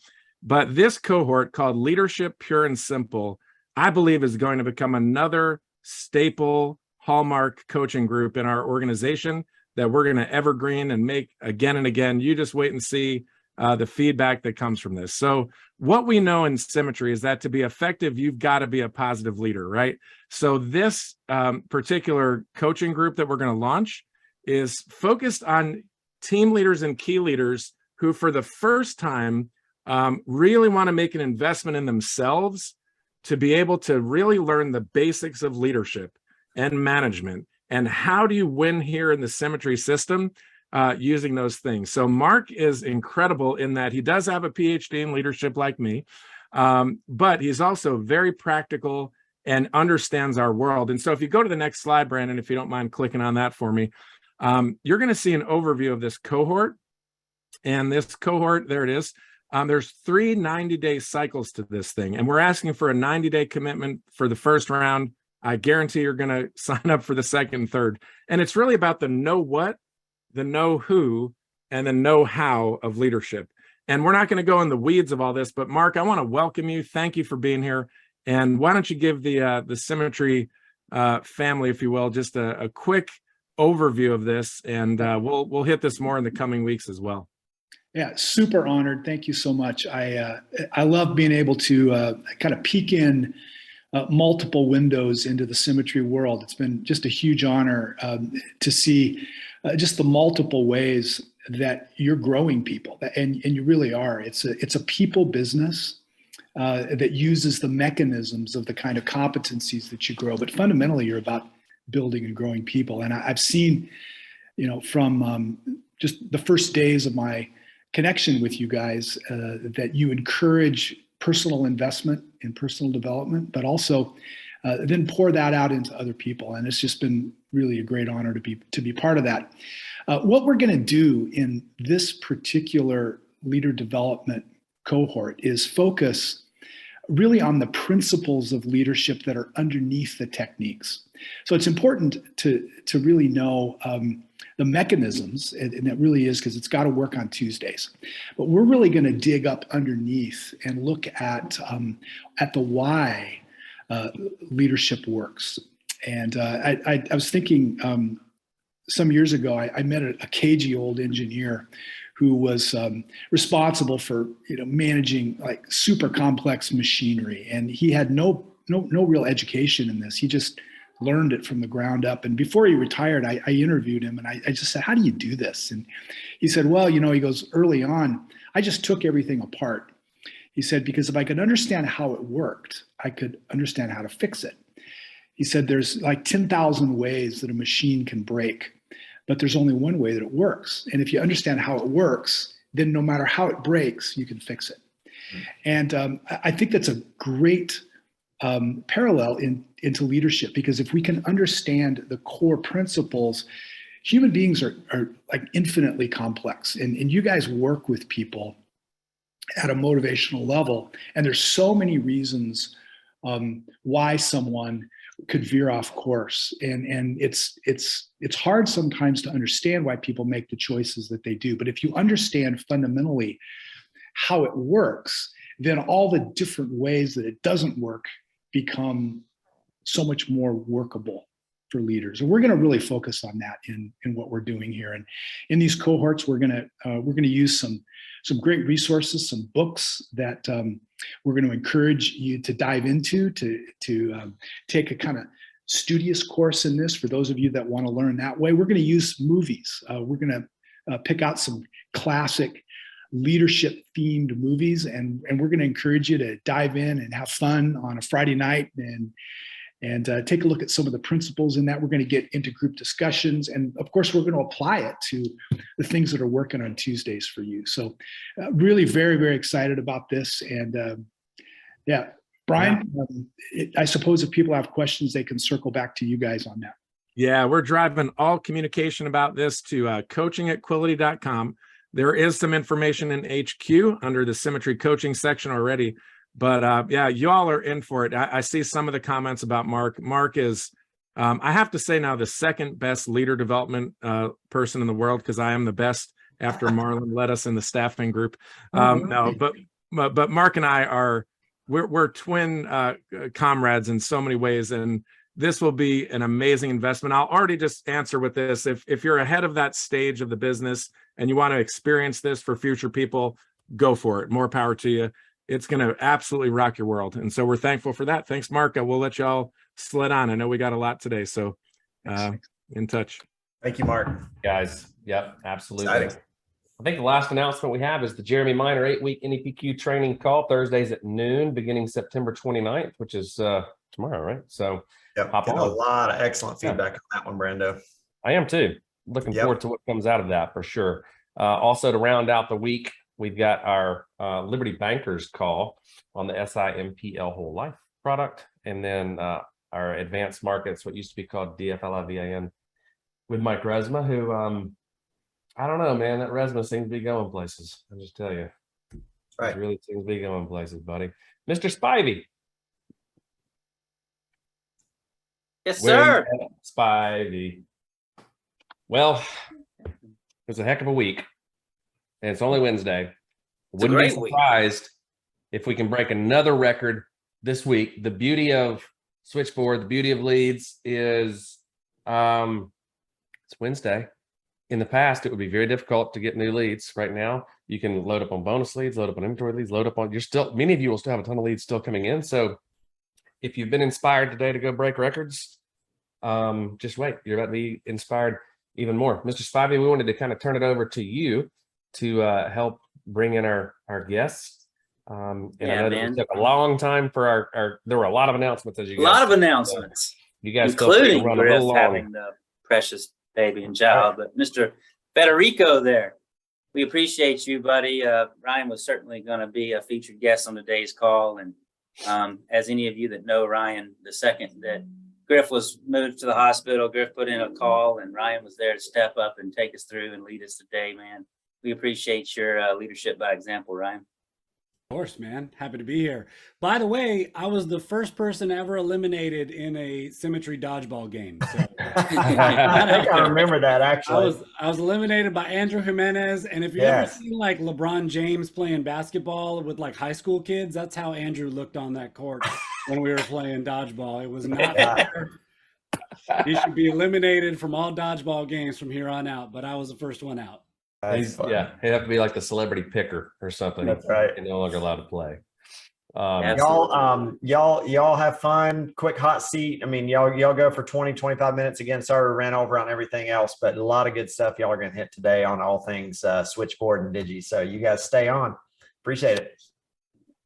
But this cohort called Leadership Pure and Simple, I believe is going to become another staple hallmark coaching group in our organization that we're going to evergreen and make again and again. You just wait and see the feedback that comes from this. So what we know in Symmetry is that to be effective, you've got to be a positive leader, right? So this particular coaching group that we're going to launch is focused on team leaders and key leaders who for the first time really want to make an investment in themselves to be able to really learn the basics of leadership and management. And how do you win here in the Symmetry system? Using those things. So Mark is incredible in that he does have a PhD in leadership like me, but he's also very practical and understands our world. And so if you go to the next slide, Brandon, if you don't mind clicking on that for me, you're going to see an overview of this cohort. And this cohort, there it is. There's 3 90-day cycles to this thing, and we're asking for a 90-day commitment for the first round. I guarantee you're going to sign up for the second and third. And it's really about the know what, the know who, and the know how of leadership. And we're not going to go in the weeds of all this, but Mark, I want to welcome you. Thank you for being here. And why don't you give the Symmetry family, if you will, just a quick overview of this, and we'll hit this more in the coming weeks as well. Yeah, super honored. Thank you so much. I love being able to kind of peek in multiple windows into the Symmetry world. It's been just a huge honor to see just the multiple ways that you're growing people, and you really are. It's a people business that uses the mechanisms of the kind of competencies that you grow, but fundamentally you're about building and growing people. And I've seen, from just the first days of my connection with you guys, that you encourage personal investment in personal development, but also then pour that out into other people. And it's just been really a great honor to be part of that. What we're going to do in this particular leader development cohort is focus really on the principles of leadership that are underneath the techniques. So it's important to really know the mechanisms, and that really is because it's got to work on Tuesdays. But we're really going to dig up underneath and look at the why leadership works. And I was thinking some years ago, I met a cagey old engineer who was responsible for managing like super complex machinery, and he had no real education in this. He just learned it from the ground up. And before he retired, I interviewed him, and I just said, "How do you do this?" And he said, "Well, he goes, early on, I just took everything apart." He said, "Because if I could understand how it worked, I could understand how to fix it." He said, "There's like 10,000 ways that a machine can break, but there's only one way that it works. And if you understand how it works, then no matter how it breaks, you can fix it." And I think that's a great parallel into leadership, because if we can understand the core principles, human beings are like infinitely complex. And you guys work with people at a motivational level. And there's so many reasons why someone could veer off course. And it's hard sometimes to understand why people make the choices that they do. But if you understand fundamentally how it works, then all the different ways that it doesn't work become so much more workable for leaders. And we're going to really focus on that in what we're doing here. And in these cohorts, we're going to use some great resources, some books that we're going to encourage you to dive into, to take a kind of studious course in this. For those of you that want to learn that way, we're going to use movies. We're going to pick out some classic leadership themed movies, and we're going to encourage you to dive in and have fun on a Friday night and take a look at some of the principles in that. We're going to get into group discussions, and of course we're going to apply it to the things that are working on Tuesdays for you. So really very, very excited about this. And yeah, Brian, I suppose if people have questions, they can circle back to you guys on that. Yeah, we're driving all communication about this to coaching@quility.com. There is some information in HQ under the Symmetry coaching section already, but yeah, y'all are in for it. I see some of the comments about Mark. Mark is, I have to say now, the second best leader development person in the world, because I am the best after Marlon led us in the staffing group. No, but Mark and I we're twin comrades in so many ways, and this will be an amazing investment. I'll already just answer with this. If you're ahead of that stage of the business and you want to experience this for future people, go for it. More power to you. It's going to absolutely rock your world. And so we're thankful for that. Thanks, Mark. We'll let y'all slid on. I know we got a lot today, so in touch. Thank you, Mark. Guys. Yep, absolutely. Exciting. I think the last announcement we have is the Jeremy Minor 8-week NEPQ training call, Thursdays at noon, beginning September 29th, which is tomorrow, right? So Yep, hop getting a on. lot of excellent feedback on that one, Brando. I am too. Looking forward to what comes out of that for sure. Also, to round out the week, we've got our Liberty Bankers call on the SIMPL Whole Life product, and then our Advanced Markets, what used to be called DFL with Mike Resma, who I don't know, man. That Resma seems to be going places. I'll just tell you. Right. It really seems to be going places, buddy. Mr. Spivey. Yes, Where's sir. that Spivey? Well, it was a heck of a week, and it's only Wednesday. It's a Wouldn't be great week. surprised if we can break another record this week. The beauty of Switchboard, the beauty of leads is it's Wednesday. In the past, it would be very difficult to get new leads. Right now, you can load up on bonus leads, load up on inventory leads, load up on, many of you will still have a ton of leads still coming in. So if you've been inspired today to go break records, just wait, you're about to be inspired even more. Mr. Spivey, we wanted to kind of turn it over to you to help bring in our guests. And I know that it took a long time for our there were a lot of announcements, as you A lot of announcements, you guys including run a Griff little long. having the precious baby and child. But Mr. Federico there, we appreciate you, buddy. Ryan was certainly going to be a featured guest on today's call. And as any of you that know Ryan, the second that Griff was moved to the hospital, Griff put in a call and Ryan was there to step up and take us through and lead us today, man. We appreciate your leadership by example, Ryan. Of course, man. Happy to be here. By the way, I was the first person ever eliminated in a Symmetry dodgeball game. So I think I remember that actually. I was eliminated by Andrew Jimenez. And if you ever seen like LeBron James playing basketball with like high school kids, that's how Andrew looked on that court when we were playing dodgeball. It was not fair. He should be eliminated from all dodgeball games from here on out. But I was the first one out. He'd have to be like the celebrity picker or something. That's right. He's no longer allowed to play. Y'all have fun. Quick hot seat. I mean, y'all go for 20, 25 minutes again. Sorry, we ran over on everything else, but a lot of good stuff y'all are going to hit today on all things Switchboard and Digi. So you guys stay on. Appreciate it.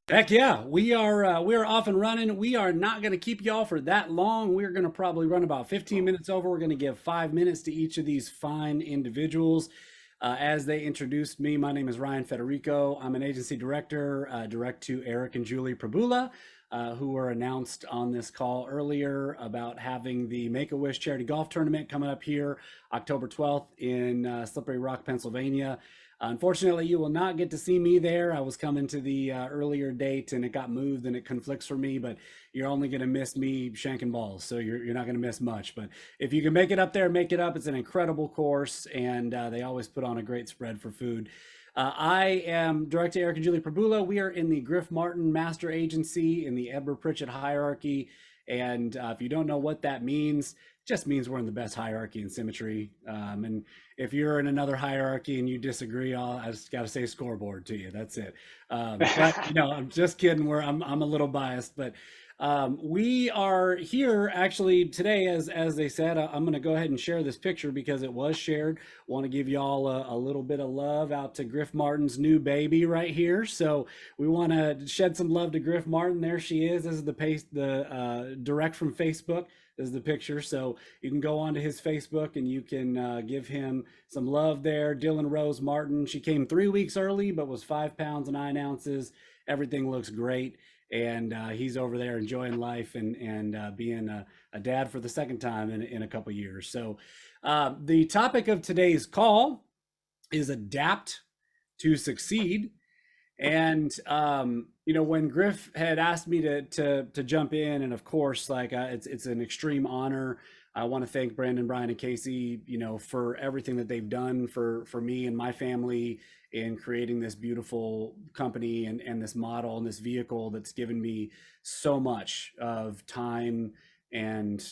Heck yeah, we are off and running. We are not going to keep y'all for that long. We're going to probably run about 15 minutes over. We're going to give 5 minutes to each of these fine individuals. As they introduced me, my name is Ryan Federico. I'm an agency director, direct to Eric and Julie Prabula, who were announced on this call earlier about having the Make-A-Wish Charity Golf Tournament coming up here October 12th in Slippery Rock, Pennsylvania. Unfortunately, you will not get to see me there. I was coming to the earlier date and it got moved and it conflicts for me, but you're only going to miss me shanking balls. So you're not going to miss much, but if you can make it up there, make it up. It's an incredible course and they always put on a great spread for food. I am Director Eric and Julie Prabula. We are in the Griff Martin Master Agency in the Edward Pritchett hierarchy. And if you don't know what that means, it just means we're in the best hierarchy in Symmetry. And if you're in another hierarchy and you disagree, I just got to say scoreboard to you. That's it. But I'm just kidding. I'm a little biased, but we are here actually today, as they said. I'm going to go ahead and share this picture because it was shared. Want to give y'all a little bit of love out to Griff Martin's new baby right here. So we want to shed some love to Griff Martin. There she is. This is the direct from Facebook. This is the picture. So you can go onto his Facebook and you can give him some love there. Dylan Rose Martin. She came 3 weeks early, but was 5 pounds 9 ounces. Everything looks great. And he's over there enjoying life and being a dad for the second time in a couple years. So the topic of today's call is adapt to succeed. And when Griff had asked me to jump in, and of course, like it's an extreme honor. I want to thank Brandon, Brian, and Casey, for everything that they've done for me and my family in creating this beautiful company and this model and this vehicle that's given me so much of time and,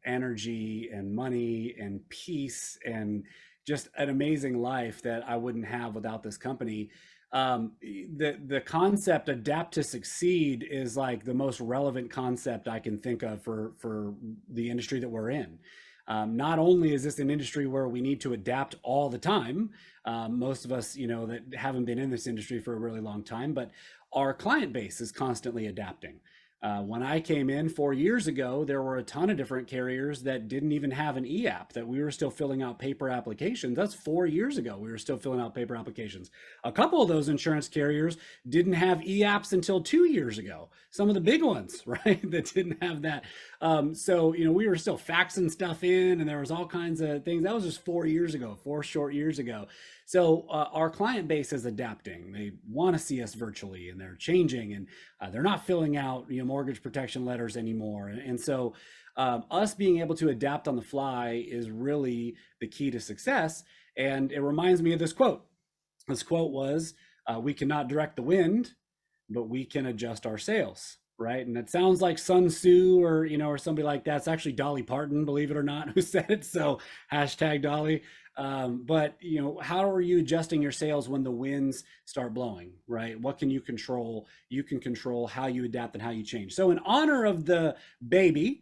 energy and money and peace and just an amazing life that I wouldn't have without this company. The concept adapt to succeed is like the most relevant concept I can think of for the industry that we're in. Not only is this an industry where we need to adapt all the time, most of us, that haven't been in this industry for a really long time, but our client base is constantly adapting. When I came in 4 years ago, there were a ton of different carriers that didn't even have an e-app, that we were still filling out paper applications. That's 4 years ago. We were still filling out paper applications. A couple of those insurance carriers didn't have e-apps until 2 years ago. Some of the big ones, right, that didn't have that. So, we were still faxing stuff in, and there was all kinds of things. That was just 4 short years ago. So our client base is adapting. They want to see us virtually, and they're changing, and they're not filling out mortgage protection letters anymore. And so us being able to adapt on the fly is really the key to success. And it reminds me of this quote. This quote was, we cannot direct the wind, but we can adjust our sails. Right. And it sounds like Sun Tzu or, or somebody like that. It's actually Dolly Parton, believe it or not, who said it. So hashtag Dolly. But, how are you adjusting your sails when the winds start blowing, right? What can you control? You can control how you adapt and how you change. So in honor of the baby,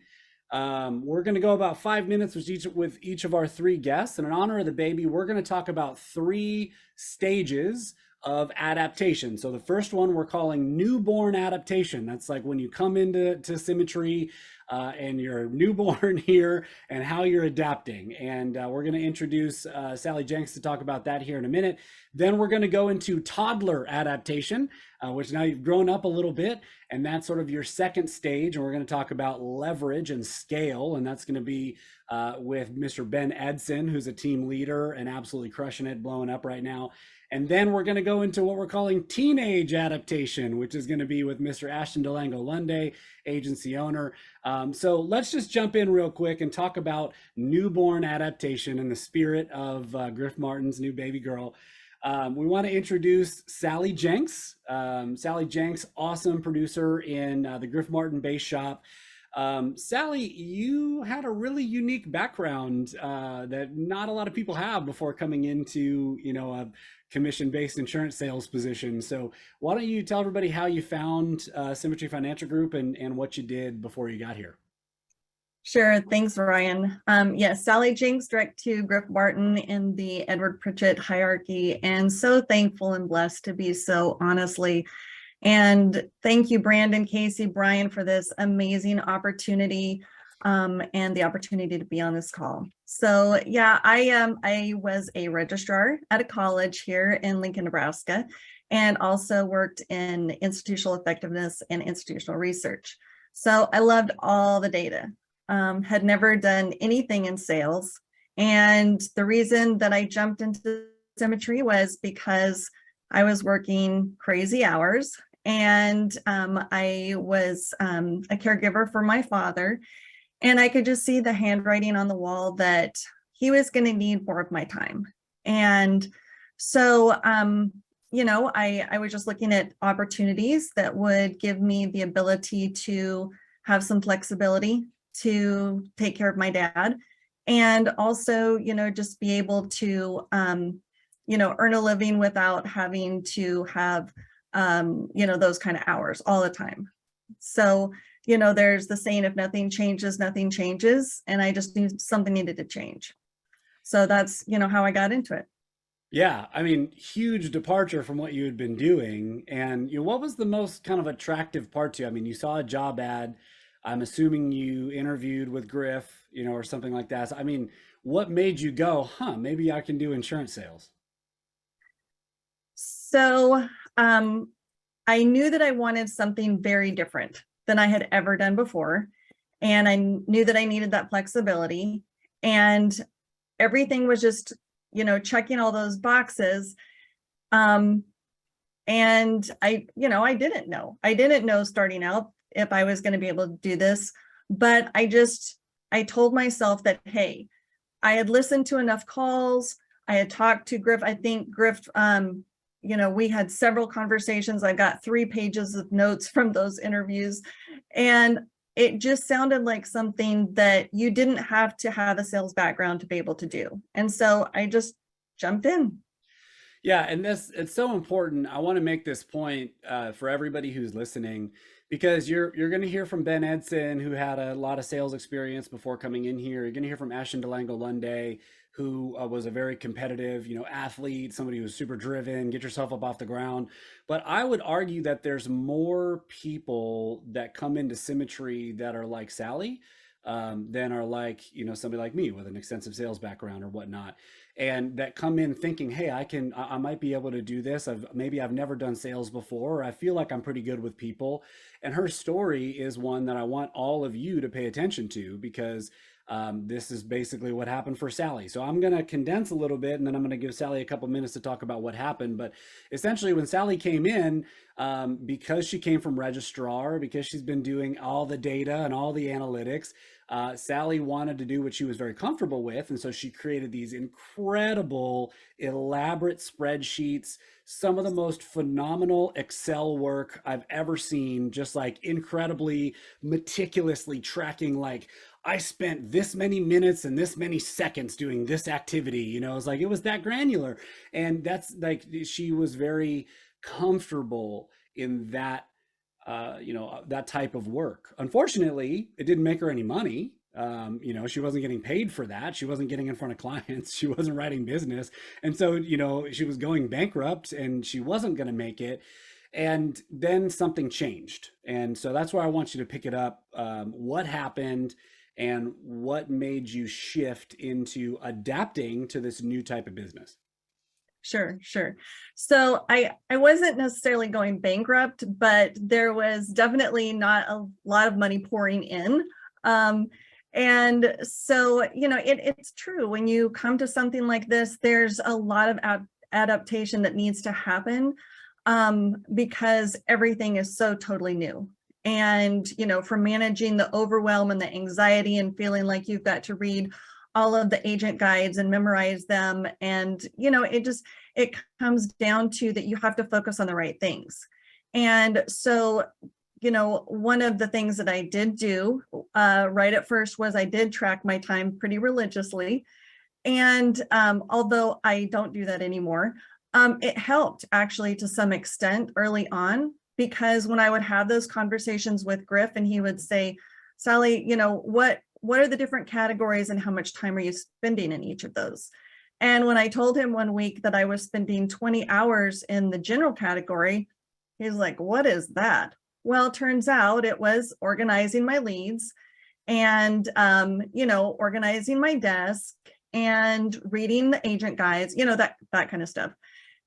we're going to go about 5 minutes with each of our 3 guests. And in honor of the baby, we're going to talk about 3 stages of adaptation. So the first one we're calling newborn adaptation. That's like when you come into Symmetry and you're newborn here and how you're adapting. And we're going to introduce Sally Jenks to talk about that here in a minute. Then we're going to go into toddler adaptation, which now you've grown up a little bit, and that's sort of your second stage. And we're going to talk about leverage and scale, and that's going to be with Mr. Ben Edson, who's a team leader and absolutely crushing it, blowing up right now. And then we're going to go into what we're calling teenage adaptation, which is going to be with Mr. Ashton Delango Lunde, agency owner. So let's just jump in real quick and talk about newborn adaptation in the spirit of Griff Martin's new baby girl. We want to introduce Sally Jenks. Sally Jenks, awesome producer in the Griff Martin base shop. Sally, you had a really unique background that not a lot of people have before coming into, a commission-based insurance sales position. So why don't you tell everybody how you found Symmetry Financial Group and what you did before you got here? Sure. Thanks, Ryan. Yes, Sally Jenks, direct to Griff Martin in the Edward Pritchett hierarchy, and so thankful and blessed to be so, honestly. And thank you, Brandon, Casey, Brian, for this amazing opportunity and the opportunity to be on this call. So yeah, I was a registrar at a college here in Lincoln, Nebraska, and also worked in institutional effectiveness and institutional research. So I loved all the data, had never done anything in sales. And the reason that I jumped into Symmetry was because I was working crazy hours, and I was a caregiver for my father. And I could just see the handwriting on the wall that he was going to need more of my time. And so, I was just looking at opportunities that would give me the ability to have some flexibility to take care of my dad. And also, just be able to, earn a living without having to have, those kind of hours all the time. So, there's the saying, if nothing changes, nothing changes. And I just knew something needed to change. So that's, how I got into it. Yeah. I mean, huge departure from what you had been doing. And what was the most kind of attractive part to you? I mean, you saw a job ad. I'm assuming you interviewed with Griff, or something like that. So, I mean, what made you go, maybe I can do insurance sales? So I knew that I wanted something very different than I had ever done before. And I knew that I needed that flexibility, and everything was just, checking all those boxes. And I didn't know starting out if I was going to be able to do this, but I told myself that, hey, I had listened to enough calls. I had talked to Griff. I think Griff, we had several conversations. I got 3 pages of notes from those interviews, and it just sounded like something that you didn't have to have a sales background to be able to do. And so I just jumped in. Yeah, and it's so important. I want to make this point for everybody who's listening, because you're going to hear from Ben Edson, who had a lot of sales experience before coming in here. You're going to hear from Ashton Delango Lunde, who was a very competitive, athlete, somebody who was super driven, get yourself up off the ground. But I would argue that there's more people that come into Symmetry that are like Sally than are like, somebody like me with an extensive sales background or whatnot. and that come in thinking, hey, I might be able to do this. Maybe I've never done sales before, or I feel like I'm pretty good with people. And her story is one that I want all of you to pay attention to, because this is basically what happened for Sally. So I'm going to condense a little bit, and then I'm going to give Sally a couple minutes to talk about what happened. But essentially, when Sally came in, because she came from registrar, because she's been doing all the data and all the analytics, Sally wanted to do what she was very comfortable with. And so she created these incredible, elaborate spreadsheets, some of the most phenomenal Excel work I've ever seen, just like incredibly meticulously tracking, like, I spent this many minutes and this many seconds doing this activity. You know, it's like, it was that granular. And that's like, she was very comfortable in that, that type of work. Unfortunately, it didn't make her any money. She wasn't getting paid for that. She wasn't getting in front of clients. She wasn't writing business. And so, she was going bankrupt and she wasn't going to make it. And then something changed. And so that's where I want you to pick it up. What happened and what made you shift into adapting to this new type of business? Sure. So I wasn't necessarily going bankrupt, but there was definitely not a lot of money pouring in. And so, it's true. When you come to something like this, there's a lot of adaptation that needs to happen, because everything is so totally new. And, for managing the overwhelm and the anxiety and feeling like you've got to read all of the agent guides and memorize them. And, it comes down to that you have to focus on the right things. And so, one of the things that I did do right at first was I did track my time pretty religiously. And although I don't do that anymore, it helped actually to some extent early on, because when I would have those conversations with Griff and he would say, Sally, what are the different categories and how much time are you spending in each of those? And when I told him one week that I was spending 20 hours in the general category, he's like, what is that? Well, it turns out it was organizing my leads and, organizing my desk and reading the agent guides, that kind of stuff.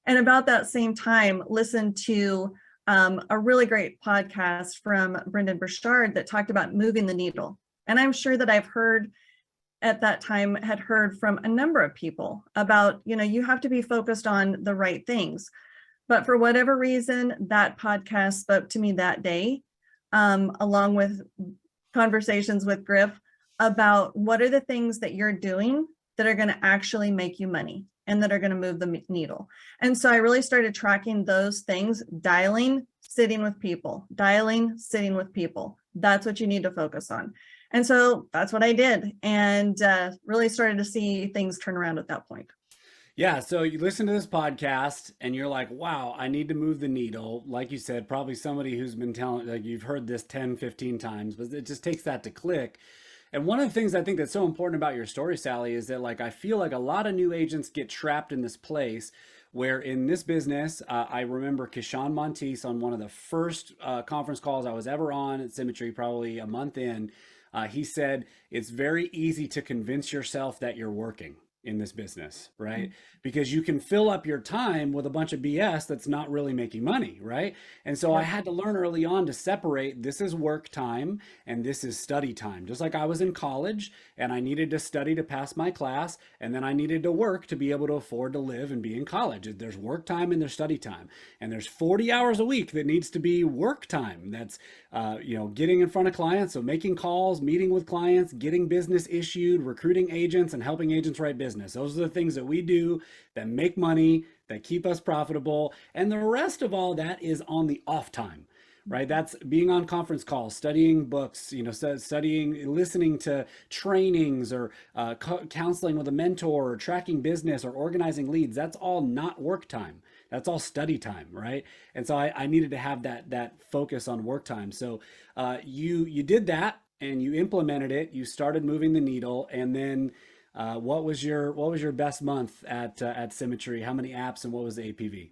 And about that same time, listened to a really great podcast from Brendan Burchard that talked about moving the needle. And I'm sure that I've heard at that time, had heard from a number of people about, you have to be focused on the right things. But for whatever reason, that podcast spoke to me that day, along with conversations with Griff about what are the things that you're doing that are going to actually make you money and that are going to move the needle. And so I really started tracking those things, dialing, sitting with people, dialing, sitting with people. That's what you need to focus on. And so that's what I did, and really started to see things turn around at that point. Yeah. So you listen to this podcast and you're like, wow, I need to move the needle. Like you said, probably somebody who's been telling, like, you've heard this 10, 15 times, but it just takes that to click. And one of the things I think that's so important about your story, Sally, is that, like, I feel like a lot of new agents get trapped in this place where in this business, I remember Kishan Monteith on one of the first conference calls I was ever on at Symmetry, probably a month in. He said, it's very easy to convince yourself that you're working in this business, right? Because you can fill up your time with a bunch of BS that's not really making money, right? And so I had to learn early on to separate, this is work time and this is study time. Just like I was in college and I needed to study to pass my class, and then I needed to work to be able to afford to live and be in college. There's work time and there's study time. And there's 40 hours a week that needs to be work time. That's, getting in front of clients. So making calls, meeting with clients, getting business issued, recruiting agents, and helping agents write business. Those are the things that we do that make money, that keep us profitable. And the rest of all that is on the off time, right? That's being on conference calls, studying books, studying, listening to trainings, or counseling with a mentor, or tracking business, or organizing leads. That's all not work time. That's all study time, right? And so I needed to have that focus on work time. So you did that and you implemented it. You started moving the needle, and then what was your best month at Symmetry? How many apps and what was the APV?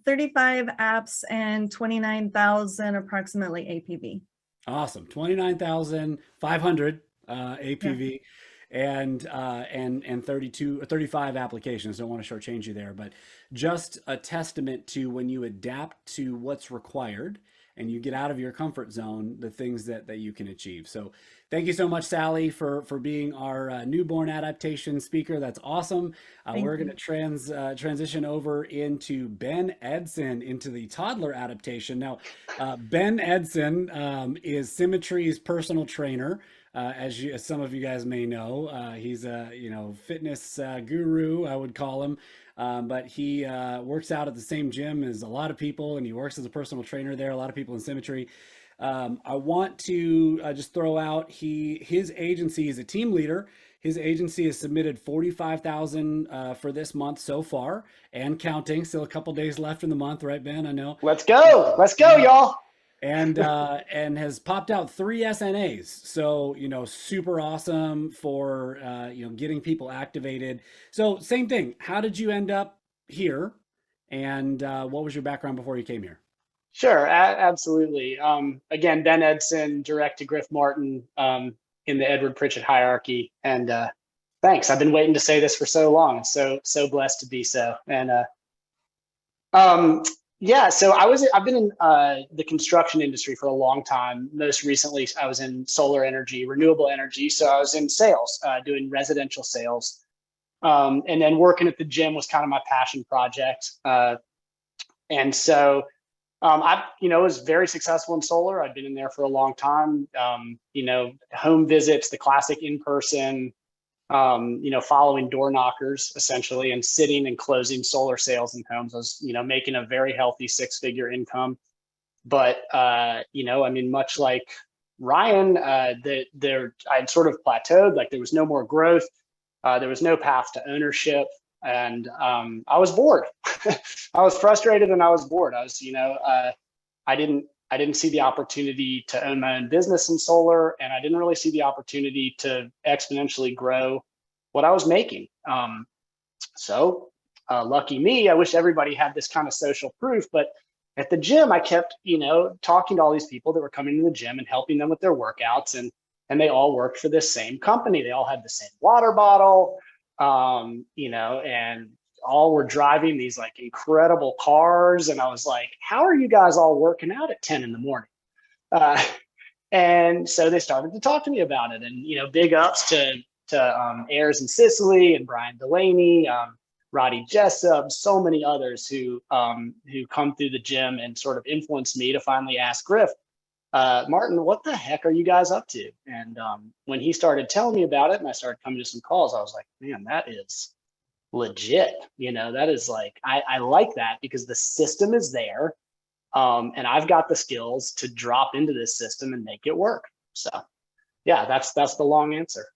35 apps and 29,000 approximately APV. Awesome. 29,500 APV. Yeah. and 35 applications. Don't want to shortchange you there, but just a testament to when you adapt to what's required and you get out of your comfort zone, the things that you can achieve. So thank you so much, Sally, for being our newborn adaptation speaker. That's awesome. We're going to transition over into Ben Edson, into the toddler adaptation. Now, Ben Edson is Symmetry's personal trainer. As some of you guys may know, he's a fitness guru, I would call him. But he works out at the same gym as a lot of people, and he works as a personal trainer there. A lot of people in Symmetry. I want to just throw out his agency is a team leader. His agency has submitted 45,000 for this month so far, and counting. Still a couple days left in the month, right, Ben? I know. Let's go, y'all. And has popped out 3 SNAs. So, super awesome for, getting people activated. So same thing. How did you end up here? And what was your background before you came here? Sure, absolutely. Again, Ben Edson, direct to Griff Martin in the Edward Pritchett hierarchy. And thanks. I've been waiting to say this for so long. So blessed to be so. And yeah, so I've been in the construction industry for a long time. Most recently, I was in solar energy, renewable energy. So I was in sales, doing residential sales. And then working at the gym was kind of my passion project. And so I, was very successful in solar. I'd been in there for a long time. Home visits, the classic in-person, following door knockers essentially and sitting and closing solar sales in homes. I was, making a very healthy 6-figure income. But, much like Ryan, I'd sort of plateaued, like there was no more growth. There was no path to ownership. And I was bored. I was frustrated and I was bored. I was, I didn't see the opportunity to own my own business in solar, and I didn't really see the opportunity to exponentially grow what I was making. So lucky me, I wish everybody had this kind of social proof, but at the gym, I kept, talking to all these people that were coming to the gym and helping them with their workouts, and they all worked for this same company. They all had the same water bottle, and all were driving these like incredible cars. And I was like, how are you guys all working out at 10 in the morning? And so they started to talk to me about it, and, big ups to Ayers and Sicily and Brian Delaney, Roddy Jessup, so many others who come through the gym and sort of influenced me to finally ask Griff, Martin, what the heck are you guys up to? And when he started telling me about it and I started coming to some calls, I was like, man, that is legit. That is like, I like that because the system is there. And I've got the skills to drop into this system and make it work. So yeah, that's the long answer.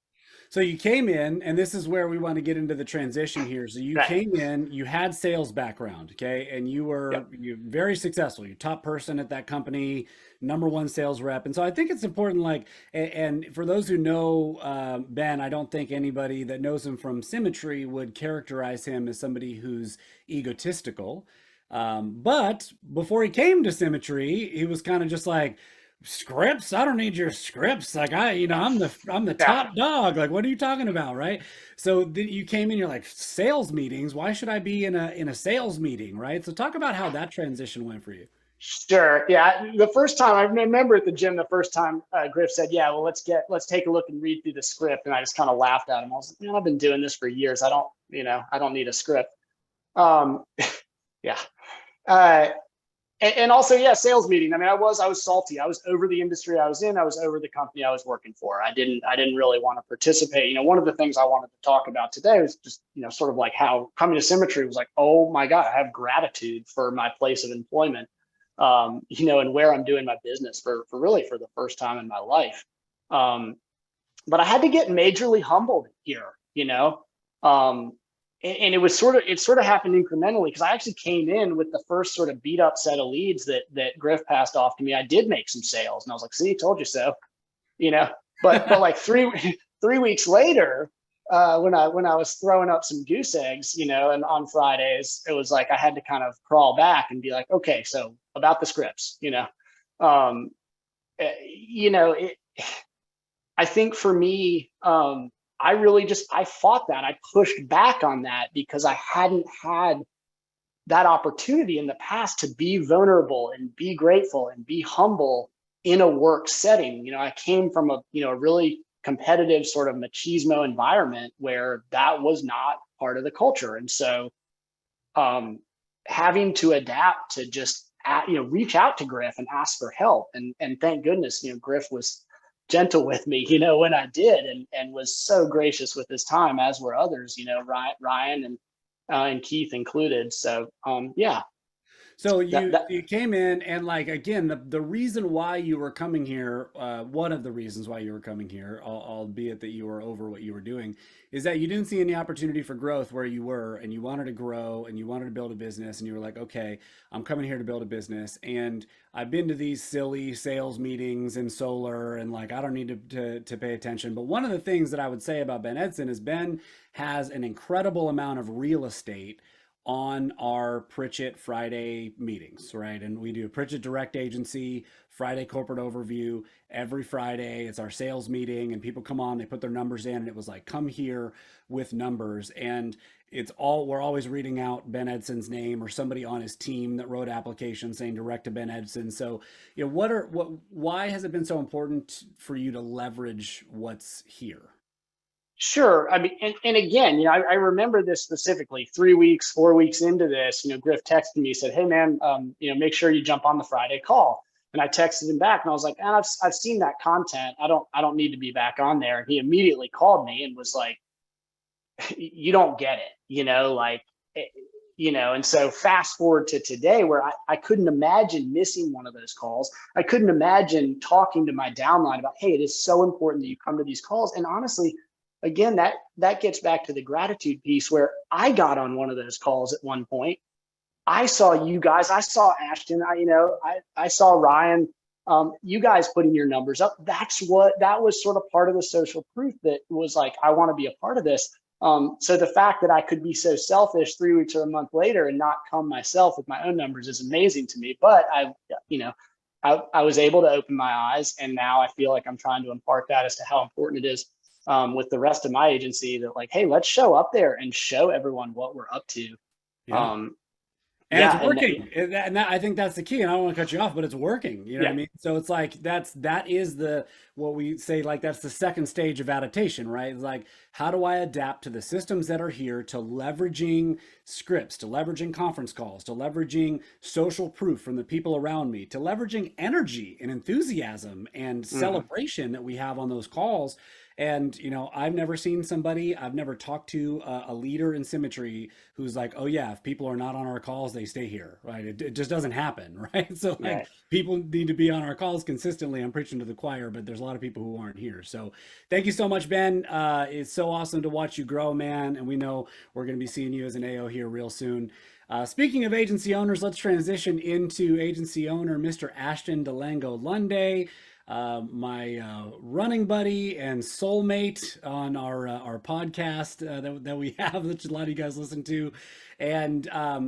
So you came in, and this is where we want to get into the transition here. So you came in, you had sales background, okay, and you're very successful. You're top person at that company, #1 sales rep. And so I think it's important, like, and for those who know Ben, I don't think anybody that knows him from Symmetry would characterize him as somebody who's egotistical. But before he came to Symmetry, he was kind of just like, scripts? I don't need your scripts. Like I'm the top dog. Like, what are you talking about? Right. So then you came in, you're like, sales meetings. Why should I be in a sales meeting? Right. So talk about how that transition went for you. Sure. Yeah. The first time I remember at the gym, the first time Griff said, yeah, well, let's take a look and read through the script. And I just kind of laughed at him. I was like, man, I've been doing this for years. I don't need a script. Yeah. And also, yeah, sales meeting. I mean, I was salty. I was over the industry I was in. I was over the company I was working for. I didn't really want to participate. One of the things I wanted to talk about today was just, sort of like how coming to Symmetry was like, oh my God, I have gratitude for my place of employment, and where I'm doing my business for the first time in my life. But I had to get majorly humbled here, and it sort of happened incrementally because I actually came in with the first sort of beat up set of leads that Griff passed off to me. I did make some sales, and I was like, see, told you so, but like three weeks later, when I was throwing up some goose eggs, and on Fridays, it was like I had to kind of crawl back and be like, okay, so about the scripts, I think for me, I really I fought that. I pushed back on that because I hadn't had that opportunity in the past to be vulnerable and be grateful and be humble in a work setting. I came from a really competitive sort of machismo environment where that was not part of the culture. And so having to adapt to just reach out to Griff and ask for help, and thank goodness Griff was gentle with me when I did, and was so gracious with his time, as were others, Ryan and Keith included. So yeah. So you came in, and like, again, the reason why you were coming here, one of the reasons why you were coming here, albeit that you were over what you were doing, is that you didn't see any opportunity for growth where you were, and you wanted to grow and you wanted to build a business, and you were like, okay, I'm coming here to build a business. And I've been to these silly sales meetings in solar, and like, I don't need to pay attention. But one of the things that I would say about Ben Edson is Ben has an incredible amount of real estate on our Pritchett Friday meetings, right? And we do a Pritchett Direct Agency Friday corporate overview every Friday. It's our sales meeting, and people come on, they put their numbers in, and it was like, come here with numbers. And we're always reading out Ben Edson's name or somebody on his team that wrote applications saying direct to Ben Edson. So, why has it been so important for you to leverage what's here? Sure. I mean, and again, I remember this specifically 4 weeks into this, Griff texted me, said, hey man, make sure you jump on the Friday call. And I texted him back and I was like, I've seen that content. I don't need to be back on there. And he immediately called me and was like, you don't get it, and so fast forward to today, where I couldn't imagine missing one of those calls. I couldn't imagine talking to my downline about, hey, it is so important that you come to these calls. And honestly, again, that gets back to the gratitude piece, where I got on one of those calls at one point. I saw you guys, I saw Ashton, I saw Ryan, you guys putting your numbers up. That was sort of part of the social proof that was like, I want to be a part of this. So the fact that I could be so selfish 3 weeks or a month later and not come myself with my own numbers is amazing to me. But I was able to open my eyes, and now I feel like I'm trying to impart that as to how important it is with the rest of my agency, that like, hey, let's show up there and show everyone what we're up to. Yeah. It's working. And I think that's the key. And I don't want to cut you off, but it's working. You know what I mean? So it's like, that is what we say, like, that's the second stage of adaptation, right? It's like, how do I adapt to the systems that are here, to leveraging scripts, to leveraging conference calls, to leveraging social proof from the people around me, to leveraging energy and enthusiasm and celebration that we have on those calls. And, I've never talked to a leader in Symmetry who's like, oh yeah, if people are not on our calls, they stay here, right? It just doesn't happen, right? So like, people need to be on our calls consistently. I'm preaching to the choir, but there's a lot of people who aren't here. So thank you so much, Ben. It's so awesome to watch you grow, man. And we know we're going to be seeing you as an AO here real soon. Speaking of agency owners, let's transition into agency owner, Mr. Ashton Delango Lunday. My running buddy and soulmate on our podcast that we have, which a lot of you guys listen to. And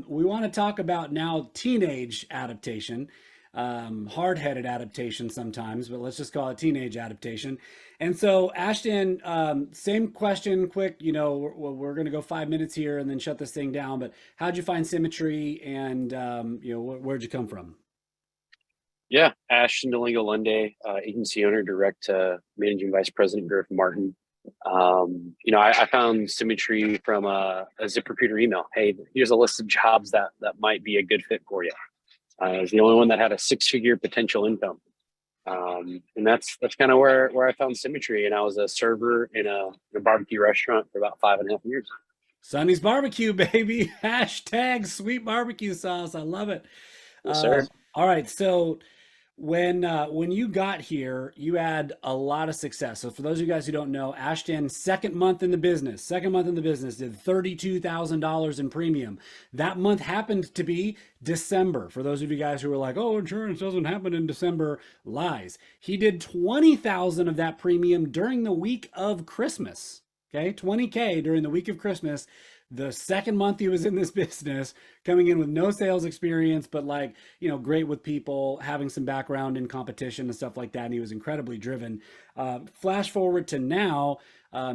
we want to talk about now teenage adaptation, hard-headed adaptation sometimes, but let's just call it teenage adaptation. And so, Ashton, same question, quick, we're going to go 5 minutes here and then shut this thing down, but how'd you find Symmetry, and where'd you come from? Yeah, Ashton Delango Lunday, agency owner, direct managing vice president, Griff Martin. I found Symmetry from a ZipRecruiter email. Hey, here's a list of jobs that might be a good fit for you. I was the only one that had a 6-figure potential income. And that's kind of where I found Symmetry. And I was a server in a barbecue restaurant for about 5.5 years. Sonny's Barbecue, baby. Hashtag sweet barbecue sauce. I love it. Yes, sir. All right. So when you got here, you had a lot of success. So for those of you guys who don't know, Ashton, second month in the business, did $32,000 in premium. That month happened to be December. For those of you guys who were like, oh, insurance doesn't happen in December, lies. He did 20,000 of that premium during the week of Christmas. Okay, 20K during the week of Christmas. The second month he was in this business, coming in with no sales experience, but great with people, having some background in competition and stuff like that. And he was incredibly driven. Flash forward to now,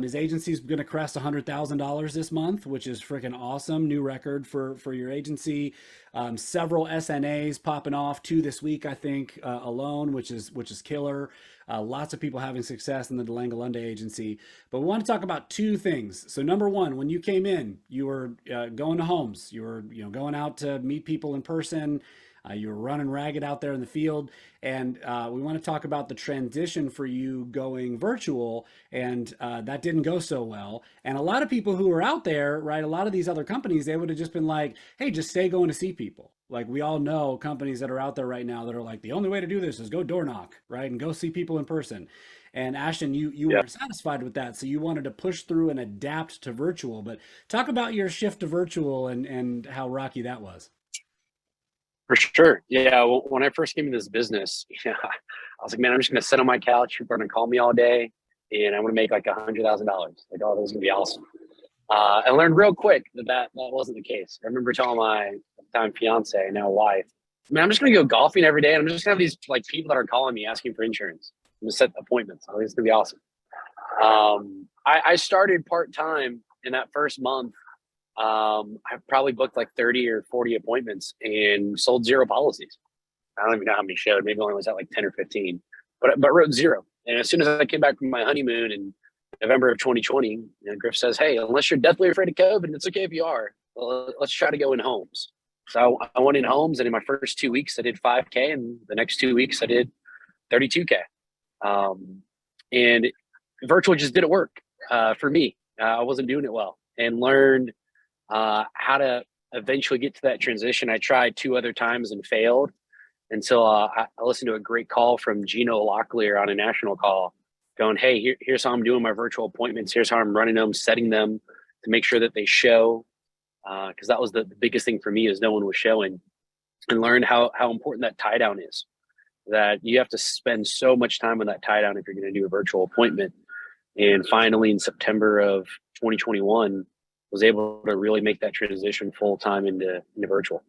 his agency's going to crest $100,000 this month, which is freaking awesome. New record for your agency. Several SNAs popping off, 2 this week, I think, alone, which is killer. Lots of people having success in the DeLango Lunde agency. But we want to talk about 2 things. So number one, when you came in, you were going to homes. You were going out to meet people in person. You were running ragged out there in the field. And we want to talk about the transition for you going virtual. And that didn't go so well. And a lot of people who are out there, right, a lot of these other companies, they would have just been like, hey, just stay going to see people. Like, we all know companies that are out there right now that are like, the only way to do this is go door knock, right? And go see people in person. And Ashton, you weren't satisfied with that. So you wanted to push through and adapt to virtual. But talk about your shift to virtual and how rocky that was. For sure. Yeah. Well, when I first came into this business, I was like, man, I'm just going to sit on my couch. People are going to call me all day and I'm going to make like $100,000. Like, oh, this is going to be awesome. I learned real quick that wasn't the case. I remember telling my time fiance, now wife, man, I'm just going to go golfing every day. And I'm just going to have these like people that are calling me asking for insurance. I'm going to set appointments. I think it's going to be awesome. I started part-time in that first month. I probably booked like 30 or 40 appointments and sold 0 policies. I don't even know how many showed. Maybe only was at like 10 or 15, but wrote 0. And as soon as I came back from my honeymoon in November of 2020, Griff says, hey, unless you're deathly afraid of COVID, it's okay if you are, well, let's try to go in homes. So I went in homes, and in my first 2 weeks, I did 5K, and the next 2 weeks I did 32K. And virtual just didn't work for me. I wasn't doing it well, and learned how to eventually get to that transition. I tried 2 other times and failed until I listened to a great call from Gino Locklear on a national call going, hey, here's how I'm doing my virtual appointments. Here's how I'm running them, setting them to make sure that they show. Because that was the biggest thing for me, is no one was showing, and learned how important that tie down is. That you have to spend so much time on that tie down if you're going to do a virtual appointment. And finally, in September of 2021, was able to really make that transition full time into virtual.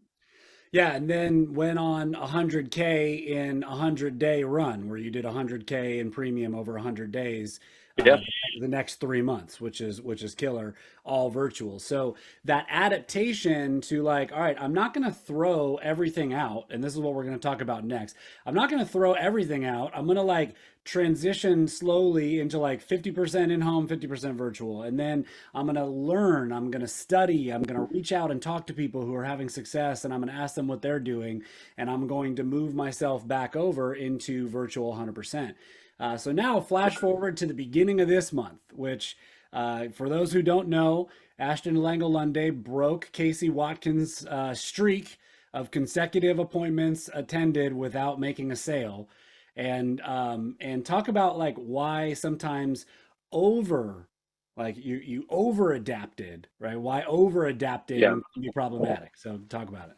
Yeah, and then went on 100K in a 100-day run, where you did 100K in premium over 100 days. The next 3 months, which is killer, all virtual. So that adaptation to like, all right, I'm not going to throw everything out. And this is what we're going to talk about next. I'm not going to throw everything out. I'm going to like transition slowly into like 50% in home, 50% virtual. And then I'm going to learn, I'm going to study, I'm going to reach out and talk to people who are having success, and I'm going to ask them what they're doing. And I'm going to move myself back over into virtual 100%. So now flash forward to the beginning of this month, which for those who don't know, Ashton DeLango Lunde broke Casey Watkins' streak of consecutive appointments attended without making a sale. And talk about like why sometimes you over adapted, right? Why over adapting can be problematic. So talk about it.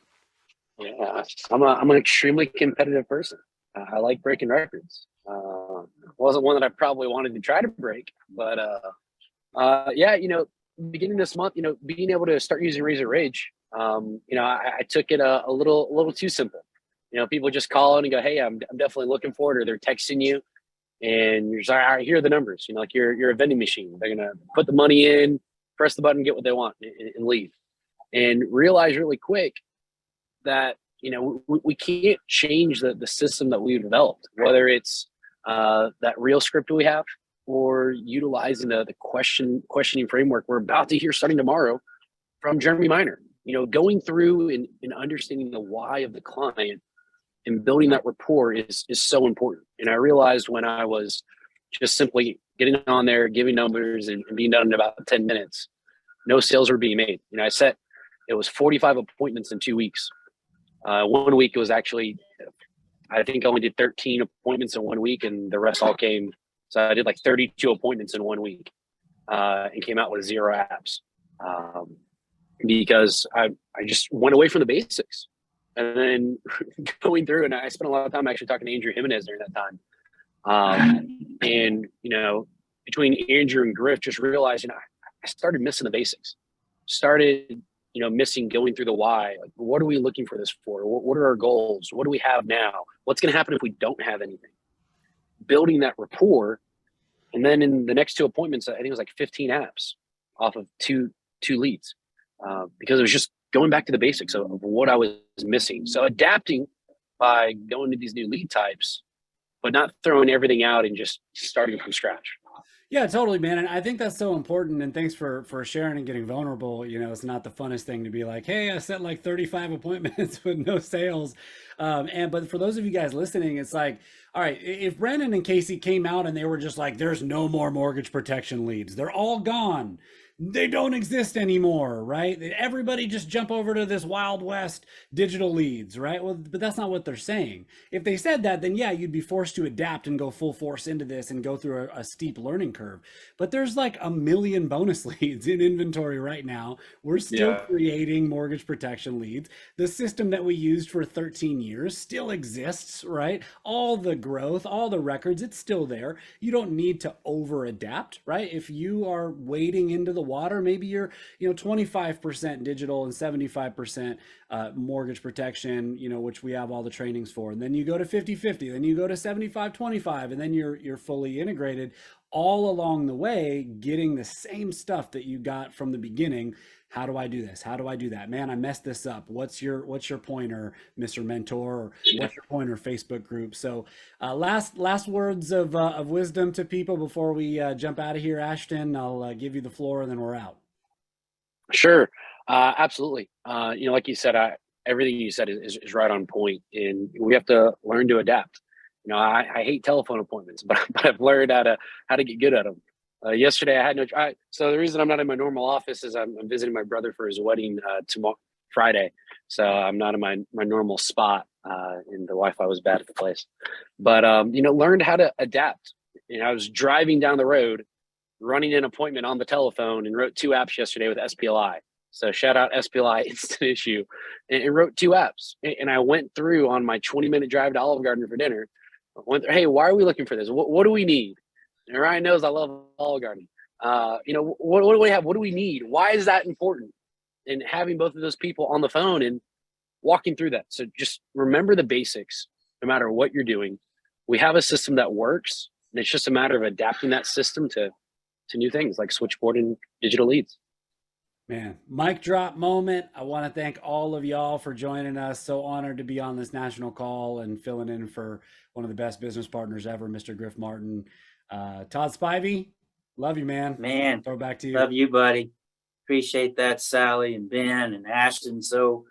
Yeah, I'm an extremely competitive person. I like breaking records. Wasn't one that I probably wanted to try to break, but beginning this month, being able to start using Razor Ridge, I took it a little too simple. People just call in and go, hey, I'm definitely looking for it, or they're texting you, and you're just like, all right, here are the numbers. Like you're a vending machine. They're gonna put the money in, press the button, get what they want, and leave. And realize really quick that we can't change the system that we've developed, whether it's that real script we have, or utilizing the questioning framework we're about to hear starting tomorrow from Jeremy Miner. Going through and understanding the why of the client and building that rapport is so important. And I realized when I was just simply getting on there, giving numbers, and being done in about 10 minutes, no sales were being made. It was 45 appointments in 2 weeks. 1 week it was actually, I think I only did 13 appointments in 1 week, and the rest all came. So I did like 32 appointments in 1 week, and came out with 0 apps, because I just went away from the basics. And then going through, and I spent a lot of time actually talking to Andrew Jimenez during that time. And, between Andrew and Griff, just realizing I started missing the basics, missing going through the why. Like, what are we looking for this for? What are our goals? What do we have now? What's going to happen if we don't have anything? Building that rapport And then in the next 2 appointments, I think it was like 15 apps off of two leads, because it was just going back to the basics of what I was missing. So adapting by going to these new lead types, but not throwing everything out and just starting from scratch. Yeah, totally, man. And I think that's so important. And thanks for sharing and getting vulnerable. You know, it's not the funnest thing to be like, hey, I set like 35 appointments with no sales. But for those of you guys listening, it's like, all right, if Brandon and Casey came out and they were just like, there's no more mortgage protection leads, they're all gone, they don't exist anymore, right? Everybody just jump over to this Wild West digital leads, right? Well, but that's not what they're saying. If they said that, then yeah, you'd be forced to adapt and go full force into this and go through a steep learning curve. But there's like 1 million bonus leads in inventory right now. We're still creating mortgage protection leads. The system that we used for 13 years still exists, right? All the growth, all the records, it's still there. You don't need to over adapt, right? If you are wading into the water, maybe you're 25% digital and 75% mortgage protection, which we have all the trainings for, and then you go to 50-50, then you go to 75-25, and then you're fully integrated all along the way, getting the same stuff that you got from the beginning. How do I do this? How do I do that? Man, I messed this up. What's your pointer, Mr. Mentor? Or what's your pointer, Facebook group? So last words of wisdom to people before we jump out of here. Ashton, I'll give you the floor and then we're out. Sure. Absolutely. Like you said, everything you said is right on point, and we have to learn to adapt. I hate telephone appointments, but I've learned how to get good at them. Yesterday, I had so the reason I'm not in my normal office is I'm visiting my brother for his wedding tomorrow, Friday. So I'm not in my normal spot, and the Wi-Fi was bad at the place. But learned how to adapt. I was driving down the road, running an appointment on the telephone, and wrote 2 apps yesterday with SPLI. So shout out SPLI Instant Issue, and wrote 2 apps. And I went through on my 20-minute drive to Olive Garden for dinner. I went through, hey, why are we looking for this? What do we need? And Ryan knows I love Olive Garden. What do we have? What do we need? Why is that important? And having both of those people on the phone and walking through that. So just remember the basics, no matter what you're doing. We have a system that works, and it's just a matter of adapting that system to new things like Switchboard and digital leads. Man, mic drop moment. I want to thank all of y'all for joining us. So honored to be on this national call and filling in for one of the best business partners ever, Mr. Griff Martin. Todd Spivey, love you, man. Man, throw it back to you. Love you, buddy. Appreciate that, Sally and Ben and Ashton. So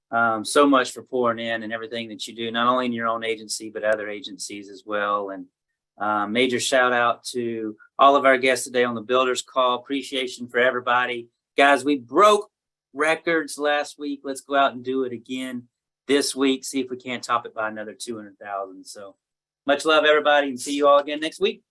much for pouring in and everything that you do, not only in your own agency, but other agencies as well. And major shout out to all of our guests today on the Builders Call. Appreciation for everybody. Guys, we broke records last week. Let's go out and do it again this week. See if we can't top it by another 200,000. So much love, everybody, and see you all again next week.